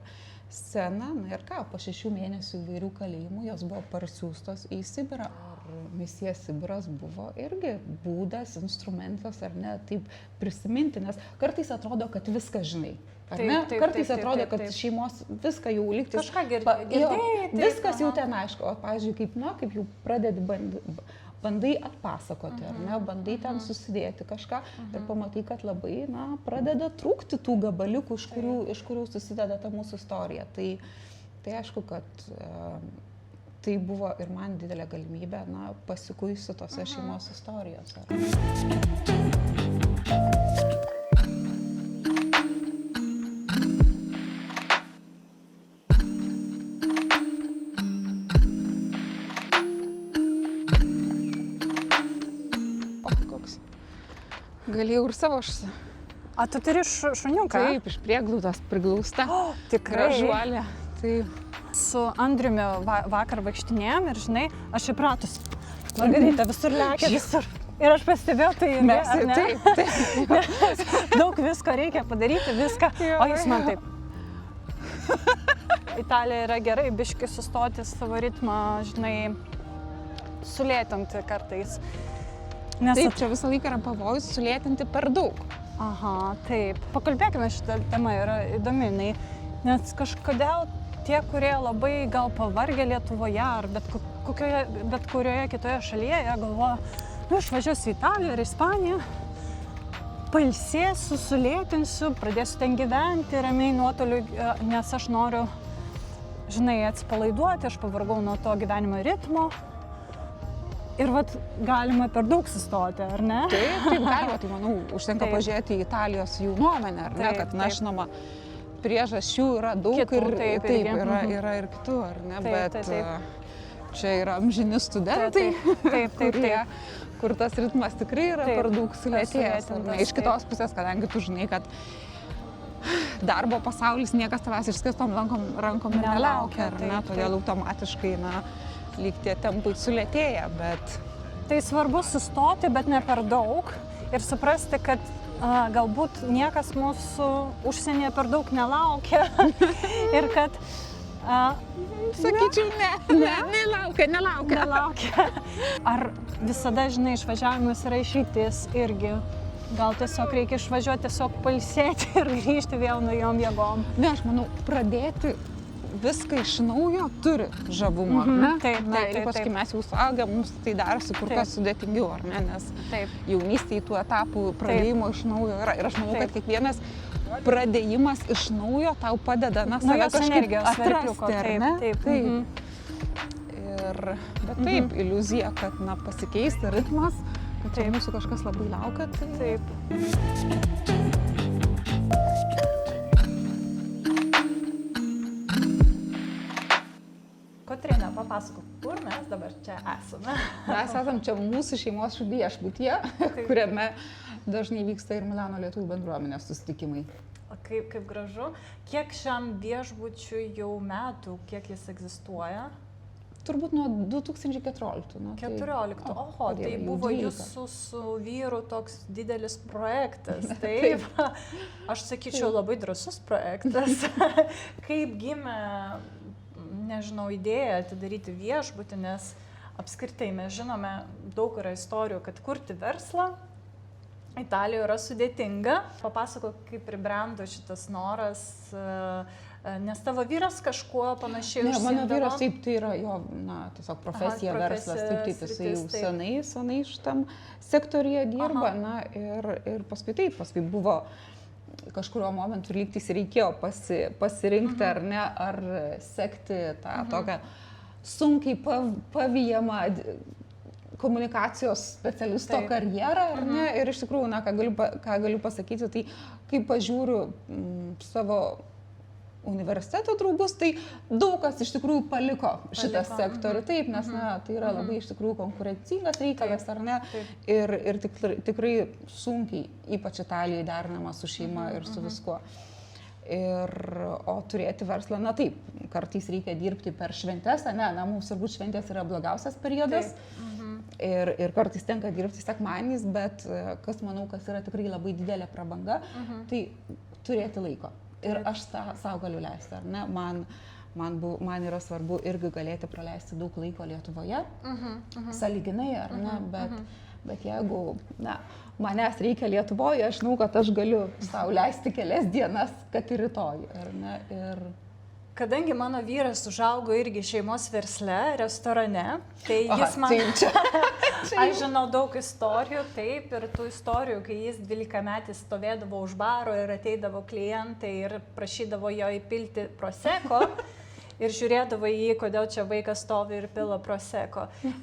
sceną. Na ir ką, po 6 mėnesių įvairių kalėjimų jos buvo parsiųstos į Sibirą. Ir misija Sibiras buvo irgi būdas, instrumentas, ar ne, taip prisiminti, nes kartais atrodo, kad viską žinai. Ar ne? Kartais atrodo, kad šeimos viską jau lygtis. Kažką girdėjai. Viskas jau ten aišku. O, pavyzdžiui, kaip jau pradedi bandai atpasakoti, ar ne, bandai ten susidėti kažką ir pamatai, kad labai, pradeda trūkti tų gabaliukų, iš kurių susideda ta mūsų istorija. Tai aišku, kad tai buvo ir man didelė galimybė, pasikuisti tose šeimos istorijose. Galėjau ir savo A, tu turi šuniuką? Taip, iš prieglaudos priglausta. Tikrai. Gražuolė. Taip. Su Andriumi vakar vaikštinėjom ir, žinai, aš įpratus. Margarita visur lekia, visur. Ir aš pastebėjau, tai mes, ar ne? Taip. Daug visko reikia padaryti, viską. O jis man taip. Italija yra gerai, biški sustoti savo ritmą, žinai, sulėtinti kartais. Taip, čia visą laiką yra pavojus sulėtinti per daug. Aha, taip. Pakalbėkime, šitą temą yra įdomi, nes kažkodėl tie, kurie labai gal pavargę Lietuvoje ar bet kurioje kitoje šalyje, jie galvoja, išvažiuosiu į Italiją ar Ispaniją, pailsėsiu, sulėtinsiu, pradėsiu ten gyventi ramiai nuotoliu, nes aš noriu, žinai, atsipalaiduoti, aš pavargau nuo to gyvenimo ritmo. Ir galima per daug sustoti, ar ne? Taip, galima, tai manau, užtenka pažiūrėti į Italijos jų nuomenę, ar ne, kad, žinoma, priežasčių yra daug kitų, ir yra ir kitų, ar ne, bet čia yra amžini studentai, kur tas ritmas tikrai yra per daug sulėtėjęs. Iš kitos pusės, kadangi tu žinai, kad darbo pasaulis niekas tavęs išskėstom rankom nelaukia, ar ne, todėl automatiškai, lyg tie tempai sulėtėja, bet... Tai svarbu sustoti, bet ne per daug ir suprasti, kad galbūt niekas mūsų užsienyje per daug nelaukia ir kad... Sakyčiau, nelaukia. Ar visada, žinai, išvažiavimas yra išeitis irgi? Gal tiesiog reikia išvažiuoti, tiesiog pailsėti ir grįžti vėl naujom jėgom? Ne, aš manau, pradėti viską iš naujo turi žavumą, ar ne? Taip. Ypač, kai mes jau suaugę, mums tai darosi kur kas sudėtingiau, ar ne? Nes jaunystėje tų etapų pradėjimo iš naujo yra. Ir aš manau, kad kiekvienas pradėjimas iš naujo tau padeda, save kažkaip atrasti, ar ne? Taip. Bet taip, iliuzija, kad, pasikeisti ritmas, kad čia mūsų kažkas labai laukia, tai... Taip. Kotryna, papasakok, kur mes dabar čia esame? Mes esam čia mūsų šeimos viešbutyje, kuriame dažnai vyksta ir Milano lietuvių bendruomenės susitikimai. Kaip gražu. Kiek šiam viešbučiui jau metų, kiek jis egzistuoja? turbūt nuo 2014. Nu, 14. Oho, tai jau buvo 12. jūsų su vyru toks didelis projektas. Taip. Aš sakyčiau, labai drąsus projektas. Kaip gimė, nežinau, idėja atidaryti viešbutį, nes apskritai mes žinome, daug yra istorijų, kad kurti verslą Italijoje yra sudėtinga. Papasakok, kaip pribrendo šitas noras, nes tavo vyras kažkuo panašiai užsiimdavo. Mano vyras taip, tai yra jo, tiesiog profesija, verslas, taip, jisai jau senai šitam sektoriuje dirba, ir paskui buvo kažkurio momentu lygtis reikėjo pasirinkti, ar ne, ar sekti tą tokią sunkiai pavyjamą komunikacijos specialisto karjerą, ar ne, ir iš tikrųjų, ką galiu pasakyti, tai kai pažiūriu savo universiteto draugus, tai daug kas iš tikrųjų paliko šitą sektorių. Taip, nes tai yra labai iš tikrųjų konkurencingas reikalas, ar ne? Ir tikrai sunkiai, ypač Italijai, derinama su šeima ir su viskuo. O turėti verslą, taip, kartais reikia dirbti per šventes, mums turbūt šventės yra blogiausias periodas. Ir kartais tenka dirbti sekmadieniais, bet kas manau, kas yra tikrai labai didelė prabanga, tai turėti laiko. Ir aš savo galiu leisti, ar ne? Man yra svarbu irgi galėti praleisti daug laiko Lietuvoje, sąlyginai, ar ne? Bet jeigu manęs reikia Lietuvoje, aš žinau, kad aš galiu savo leisti kelias dienas, kad ir rytoj, ar ne? Kadangi mano vyras užaugo irgi šeimos versle, restorane, tai jis man... Aš žinau daug istorijų, taip, ir tų istorijų, kai jis 12-metis stovėdavo už baro ir ateidavo klientai ir prašydavo jo įpilti proseko ir žiūrėdavo į jį, kodėl čia vaikas stovi ir pila proseko.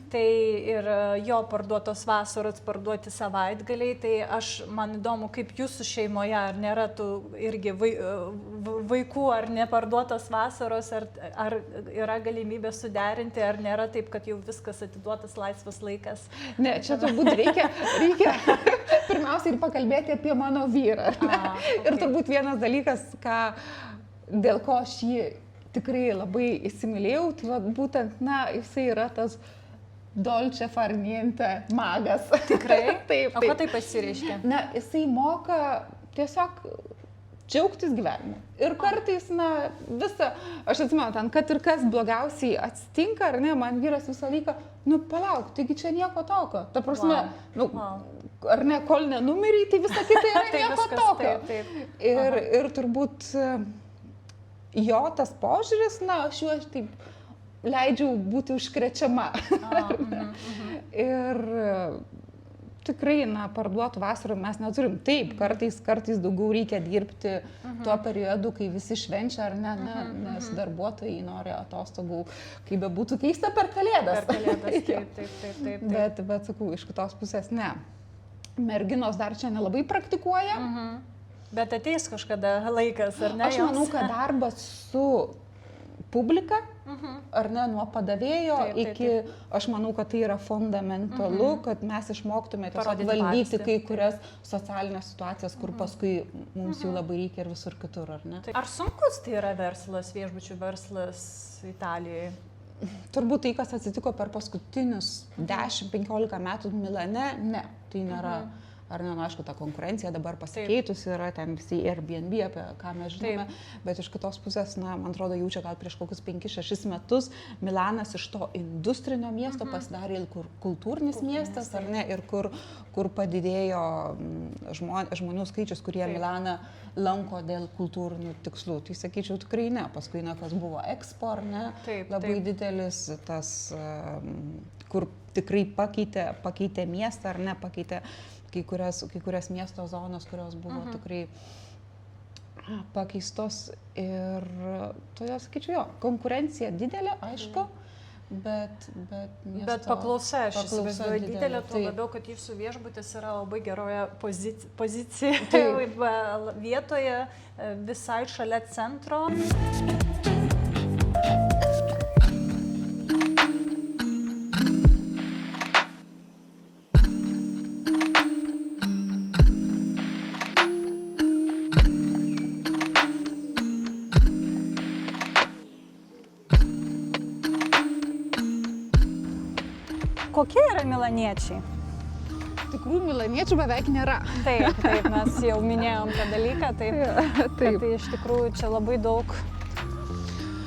Tai ir jo parduotos vasaros, parduoti savaitgaliai, tai man įdomu, kaip jūsų šeimoje, ar nėra tų irgi vaikų, ar neparduotos vasaros, ar yra galimybė suderinti, ar nėra taip, kad jau viskas atiduotas laisvas laikas. Ne, čia turbūt reikia pirmiausia ir pakalbėti apie mano vyrą. Ir turbūt vienas dalykas, dėl ko aš jį tikrai labai įsimylėjau, tai būtent, jisai yra tas dolce far niente magas. Tikrai? Taip. O ką tai pasireiškia? Jisai moka tiesiog džiaugtis gyvenimu. Ir kartais, aš atsimenu, ten, kad ir kas blogiausiai atsitinka, ar ne, man vyras visą laiką, palauk, taigi čia nieko tokio. Ta prasme, ar ne, kol nenumiriai, tai visa kita yra nieko tokio. Ir turbūt jo tas požiūris, aš juo taip leidžiau būti užkrečiama. Ir tikrai, parduotų vasarą mes neturim. Taip, kartais daugiau reikia dirbti tuo periodu, kai visi švenčia, ar ne, nes darbuotojai nori atostogų, kaip bebūtų keista, per Kalėdas. Taip. Bet sakau, iš kitos pusės ne. Merginos dar čia nelabai praktikuoja. Bet ateis kažkada laikas, ar ne? Aš manau, kad darbas su publika, ar ne, nuo padavėjo iki, aš manau, kad tai yra fundamentalu, kad mes išmoktume tiesiog valdyti kai kurias socialinės situacijas, kur paskui mums jų labai reikia ir visur kitur, ar ne? Ar sunkus tai yra verslas, viešbučių verslas Italijoje? Turbūt tai, kas atsitiko per paskutinius 10-15 metų Milane, ne, tai nėra. Ar ne, aišku, ta konkurencija dabar pasikeitusi yra, ten visi Airbnb, apie ką mes žinome, bet iš kitos pusės, man atrodo, jau čia gal prieš kokius 5-6 metus Milanas iš to industrinio miesto pasidarė kultūrinis miestas, ar ne, ir kur padidėjo žmonių skaičius, kurie Milaną lanko dėl kultūrinių tikslų. Tai sakyčiau, tikrai ne. Paskui, kas buvo Expo, ar ne, labai didelis tas, kur tikrai pakeitė miestą, ar ne, pakeitė kai kurias miesto zonos, kurios buvo tikrai pakeistos. Ir todėl sakyčiau, konkurencija didelė, aišku, bet paklausa, aš įsivaizduoju, didelė, tuo labiau, kad jūsų viešbutis yra labai geroje pozicijoje, vietoje, visai šalia centro. ar milaniečiai? Tikrų milaniečių beveik nėra. Taip, mes jau minėjom tą dalyką, taip. Taip. Tai iš tikrųjų čia labai daug.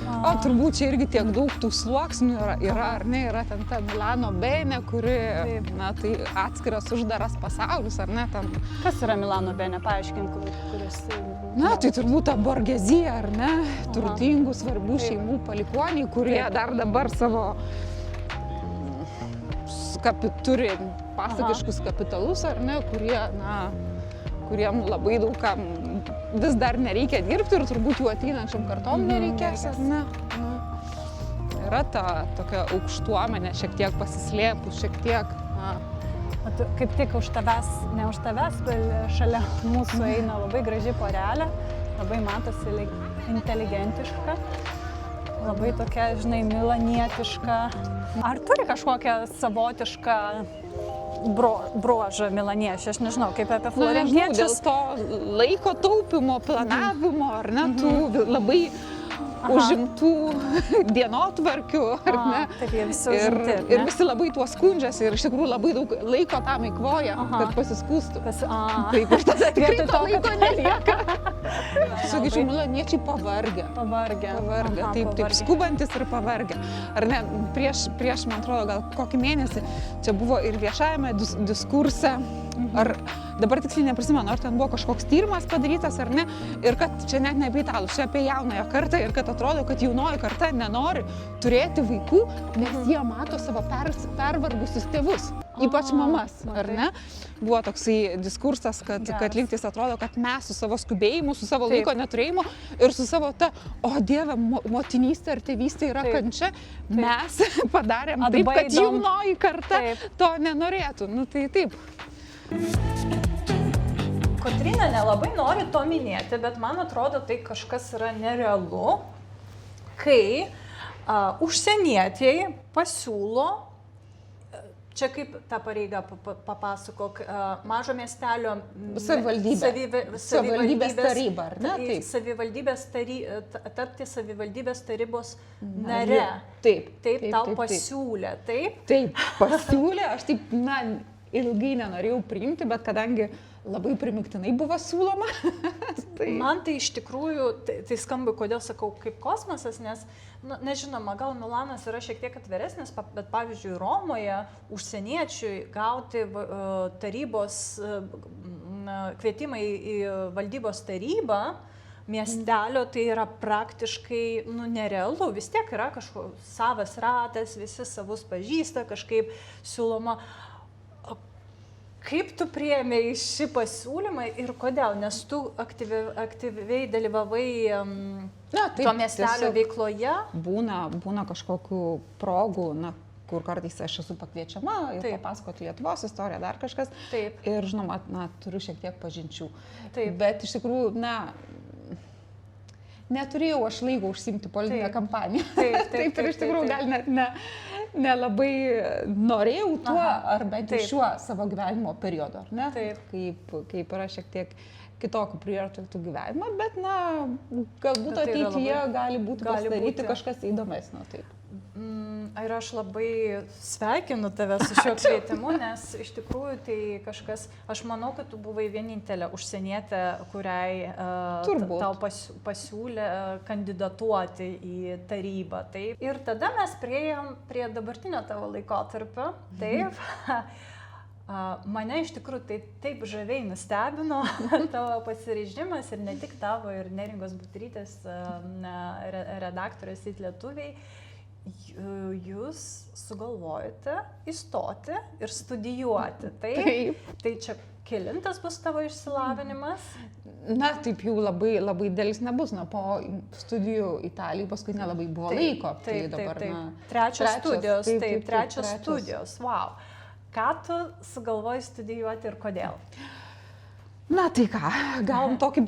O turbūt čia irgi tiek daug tų sluoksnių yra, ar ne, yra ten ta Milano Bene, kuri, Taip. na, tai atskiras uždaras pasaulis, ar ne, ten. Kas yra Milano Bene, paaiškink, kuris... Na, tai turbūt ta borgezija, ar ne, turtingų, svarbių šeimų palikuoniai, kurie dar dabar savo turi pasakiškus kapitalus, ar ne, kurie, na, kuriem labai daug kam vis dar nereikia dirbti ir turbūt jų ateinančiam kartom nereikės, ar ne. Yra ta tokia aukštuomenė, šiek tiek pasislėpus, šiek tiek, na. Kaip tik už tavęs, ne už tavęs, bet šalia mūsų eina labai graži porelė, labai matosi inteligentiška, labai tokia, žinai, milanietiška. Ar turi kažkokią savotišką bruožą milaniečių? Aš nežinau, kaip apie florentiečius. Dėl to laiko taupimo, planavimo, ar ne, tų labai užimtų dienotvarkių, ar ne? Taip, jie visi užimti. Ir visi labai tuo skundžiasi ir iš tikrųjų labai daug laiko tam eikvoja, kad pasiskūstų. Taip, ir tada tikrai to laiko nelieka. Sakyčiau, milaniečiai pavargę. Taip, skubantis ir pavargę. Ar ne, prieš, man atrodo, gal kokį mėnesį čia buvo ir viešajame diskurse, ar dabar tiksliai neprisimenu, ar ten buvo kažkoks tyrimas padarytas ar ne, ir kad čia net ne apie italus, čia apie jaunąją kartą ir kad atrodo, kad jaunoji karta nenori turėti vaikų, nes jie mato savo pervargusius tėvus, ypač mamas, ar ne? Buvo toksai diskursas, kad lygtais atrodo, kad mes su savo skubėjimu, su savo laiko neturėjimu ir su savo ta, o Dieve, motinystė ir tėvystė yra kančia, mes padarėm taip, kad jaunoji karta to nenorėtų. Nu tai taip. Kotryna nelabai nori to minėti, bet man atrodo, tai kažkas yra nerealu, kai užsienietieji pasiūlo, čia kaip tą pareigą papasakok, mažo miestelio savivaldybės taryba, ar ne? Tapti savivaldybės tarybos nare. Taip, tau pasiūlė, taip? Taip, pasiūlė, aš taip, na, ilgai nenorėjau priimti, bet kadangi labai primiktinai buvo siūloma. Man tai iš tikrųjų, tai skamba, kodėl sakau, kaip kosmosas, nes, nežinoma, gal Milanas yra šiek tiek atviresnis, bet pavyzdžiui, Romoje užsieniečiui gauti tarybos kvietimą į valdybos tarybą miestelio, tai yra praktiškai nerealu, vis tiek yra kažkoks savas ratas, visi savus pažįsta, kažkaip siūloma. Kaip tu priėmei šį pasiūlymą ir kodėl? Nes tu aktyviai dalyvavai to miestelio veikloje? Būna kažkokių progų, kur kartais aš esu pakviečiama ir papasakoti Lietuvos istoriją, dar kažkas. Taip. Ir žinoma, turiu šiek tiek pažinčių. Taip. Bet iš tikrųjų, neturėjau aš laiko užsiimti politinę kampaniją. Taip, ir iš tikrųjų gal net nelabai norėjau tuo, ar bent jau šiuo savo gyvenimo periodu, ar ne? Taip. Kaip yra šiek tiek kitokių prioritetų gyvenimą, bet galbūt ateityje gali būti pasidaryti kažkas įdomesnio. Taip. Ir aš labai sveikinu tave su šiuo kvietimu, nes iš tikrųjų tai kažkas, aš manau, kad tu buvai vienintelė užsienietė, kuriai tau pasiūlė kandidatuoti į tarybą. Taip. Ir tada mes priėjom prie dabartinio tavo laikotarpio. Taip. Mane iš tikrųjų tai taip žaviai nustebino tavo pasiryžimas ir ne tik tavo, ir Neringos Butrytės redaktorės IT Lietuviai. Jūs sugalvojate įstoti ir studijuoti. Taip. Tai čia kelintas bus tavo išsilavinimas? Taip jau labai dėlis nebus, po studijų Italijai paskui nelabai buvo laiko. Taip. Trečios studijos. Wow. Ką tu sugalvojai studijuoti ir kodėl? Tai ką, gavom tokį,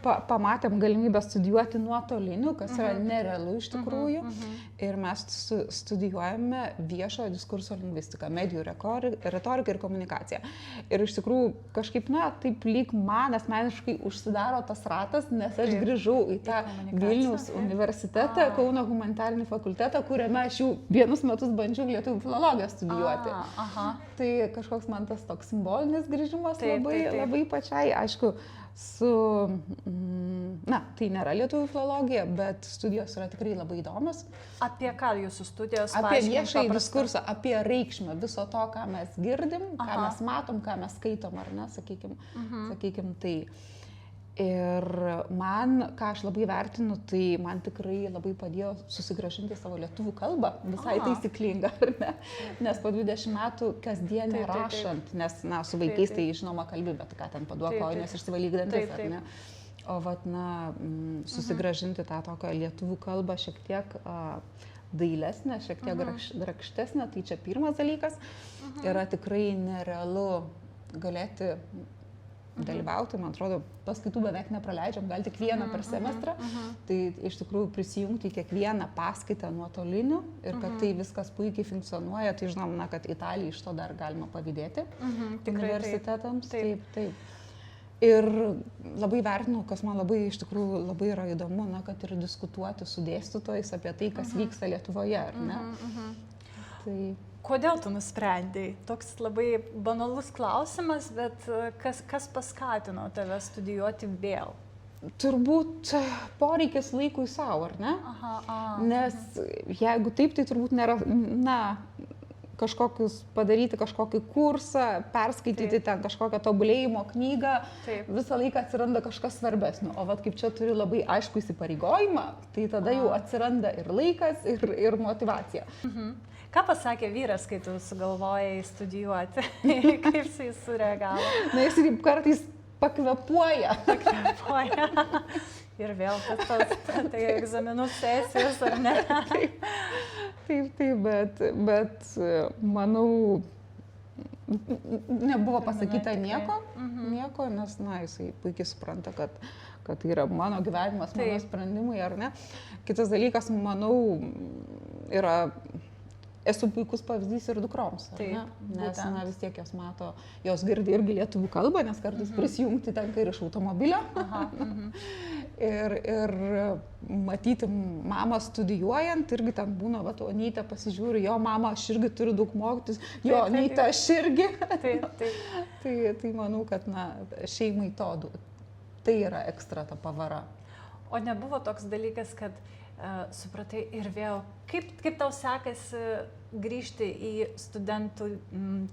pamatėm galimybę studijuoti nuotoliniu, kas yra nerealu iš tikrųjų. ir mes studijuojame viešojo diskurso lingvistiką, medijų retoriką ir komunikaciją. Ir iš tikrųjų kažkaip, na, taip lyg man asmeniškai užsidaro tas ratas, nes aš grįžau į tą Vilniaus universitetą, Kauno humanitarinį fakultetą, kuriame aš jau vienus metus bandžiau lietuvių filologiją studijuoti. Tai kažkoks man tas toks simbolinis grįžimas labai pačiai, aišku, tai nėra lietuvių filologija, bet studijos yra tikrai labai įdomios. Apie ką jūsų studijos? Apie viešąjį diskursą, apie reikšmę viso to, ką mes girdim, ką mes matom, ką mes skaitom, ar ne, sakykim tai. Ir man, ką aš labai vertinu, tai man tikrai labai padėjo susigrąžinti savo lietuvių kalbą, visai taisyklingą, ar ne? Nes po 20 metų kasdienį rašant, nes, na, su vaikais tai žinoma kalbi, bet ką ten paduok kojines išsivalyk dantis, ar ne? O vat, na, susigrąžinti tą tokią lietuvių kalbą šiek tiek dailesnę, šiek tiek grakštesnę, tai čia pirmas dalykas. Yra tikrai nerealu galėti dalyvauti, man atrodo, paskaitų beveik nepraleidžiam, gal tik vieną per semestrą, tai iš tikrųjų prisijungti į kiekvieną paskaitą nuotoliniu ir kad tai viskas puikiai funkcionuoja, tai žinom, na, kad Italijai iš to dar galima pavydėti universitetams. Taip. Ir labai vertinu, kas man labai iš tikrųjų labai yra įdomu, na, kad ir diskutuoti su dėstytojais apie tai, kas vyksta Lietuvoje, ar ne? Tai... Kodėl tu nusprendėjai? Toks labai banalus klausimas, bet kas paskatino tave studijuoti vėl? Turbūt poreikis laikui savo, ar ne? Nes jeigu taip, tai turbūt nėra, na, padaryti kažkokį kursą, perskaityti ten kažkokią tobulėjimo knygą, visą laiką atsiranda kažkas svarbesnio. O vat kaip čia turi labai aišku įsipareigojimą, tai tada jau atsiranda ir laikas, ir motyvacija. Ką pasakė vyras, kai tu sugalvojai studijuoti? Kaip jisai sureagavo? Na, jis kaip kartais pakvepuoja. Ir vėl tai egzaminų sesijos, ar ne? Taip, bet manau, nebuvo pasakyta nieko, nes, na, jisai puikiai supranta, kad tai yra mano gyvenimas, mano sprendimai, ar ne. Kitas dalykas, manau, esu puikus pavyzdys ir dukroms, nes, na, vis tiek jos mato, jos girdi irgi lietuvių kalbą, nes kartais prisijungti tenka ir iš automobilio. Ir matyti mamą studijuojant, irgi ten būna, va, Onytė pasižiūri, jo mama, aš irgi turiu daug mokytis, jo, Onytė, aš irgi. Tai manau, kad, na, šeimai to, tai yra ekstra ta pavara. O nebuvo toks dalykas, kad supratai ir vėl, kaip tau sekasi grįžti į studentų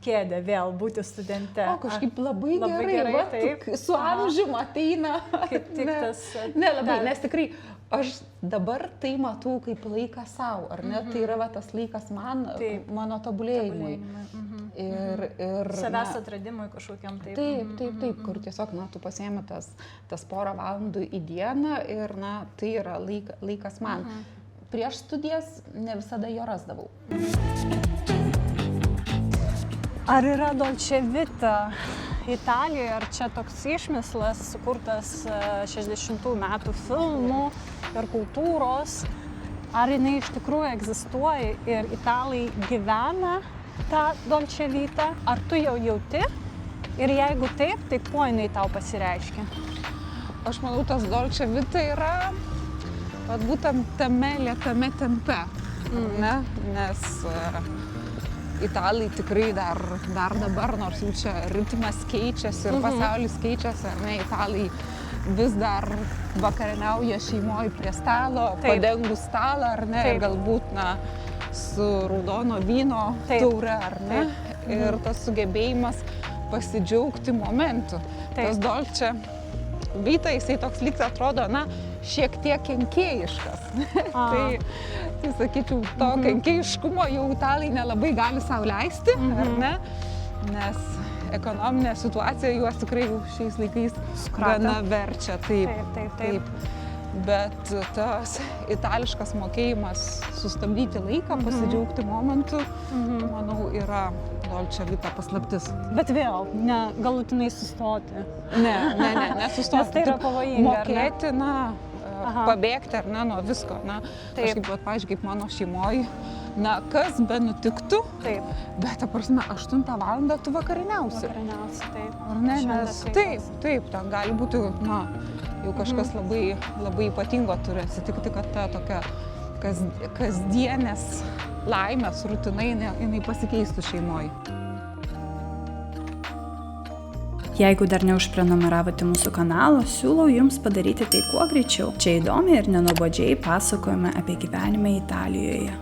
kėdę, vėl būti studente? O kažkaip labai gerai, taip. Su amžium ateina. Kaip tik tas... Labai, nes tikrai aš dabar tai matau kaip laiką savo, ar ne? Tai yra tas laikas mano tobulėjimui. Ir savęs atradimui kažkokiam taip. Taip, kur tiesiog, na, tu pasiemi tas porą valandų į dieną ir, na, tai yra laikas man. Prieš studijas ne visada jo rasdavau. Ar yra Dolce Vita Italijoje, ar čia toks išmislas sukurtas 60 metų filmų ir kultūros, ar jinai iš tikrųjų egzistuoja ir italai gyvena tą Dolce Vita, ar tu jau jauti ir jeigu taip, tai kuo jinai tau pasireiškia? Aš manau, tas Dolce Vita yra būtent tame lėtame tempe, ne? Nes italai tikrai dar dabar, nors jau čia ritmas keičiasi ir pasaulis keičiasi, ar ne, italai vis dar vakarieniauja šeimoje prie stalo, padengų stalą, ar ne, ir galbūt, na, su raudono vyno taure, ar ne, ir tas sugebėjimas pasidžiaugti momentu. Tas Dolce Vita, jisai toks lyg atrodo, na, šiek tiek kenkėjiškas. Tai sakyčiau, to kenkėjiškumo jau italai nelabai gali sau leisti, ar ne? Nes ekonominė situacija juos tikrai jau šiais laikais gana verčia. Taip. Bet tas itališkas mokėjimas sustabdyti laiką, pasidžiaugti momentu, manau, yra Dolce Vita paslaptis. Bet vėl, ne galutinai sustoti. Ne, nesustoti. Nes tai yra pavojinga. Mokėti, na, pabėgti, ar ne, nuo visko, na, kažkaip, pavyzdžiui, kaip mano šeimoje, na, kas be nutiktų, bet, ta prasme, 8 valandą tu vakarieniausi. Taip. Ar ne, nes taip, ten gali būti, na, jau kažkas labai, labai ypatingo turi atsitikti, kad ta tokia kasdienės laimės rutina, jinai pasikeistų šeimoje. Jeigu dar neužprenumeravote mūsų kanalo, siūlau jums padaryti tai kuo greičiau. Čia įdomiai ir nenuobodžiai pasakojame apie gyvenimą Italijoje.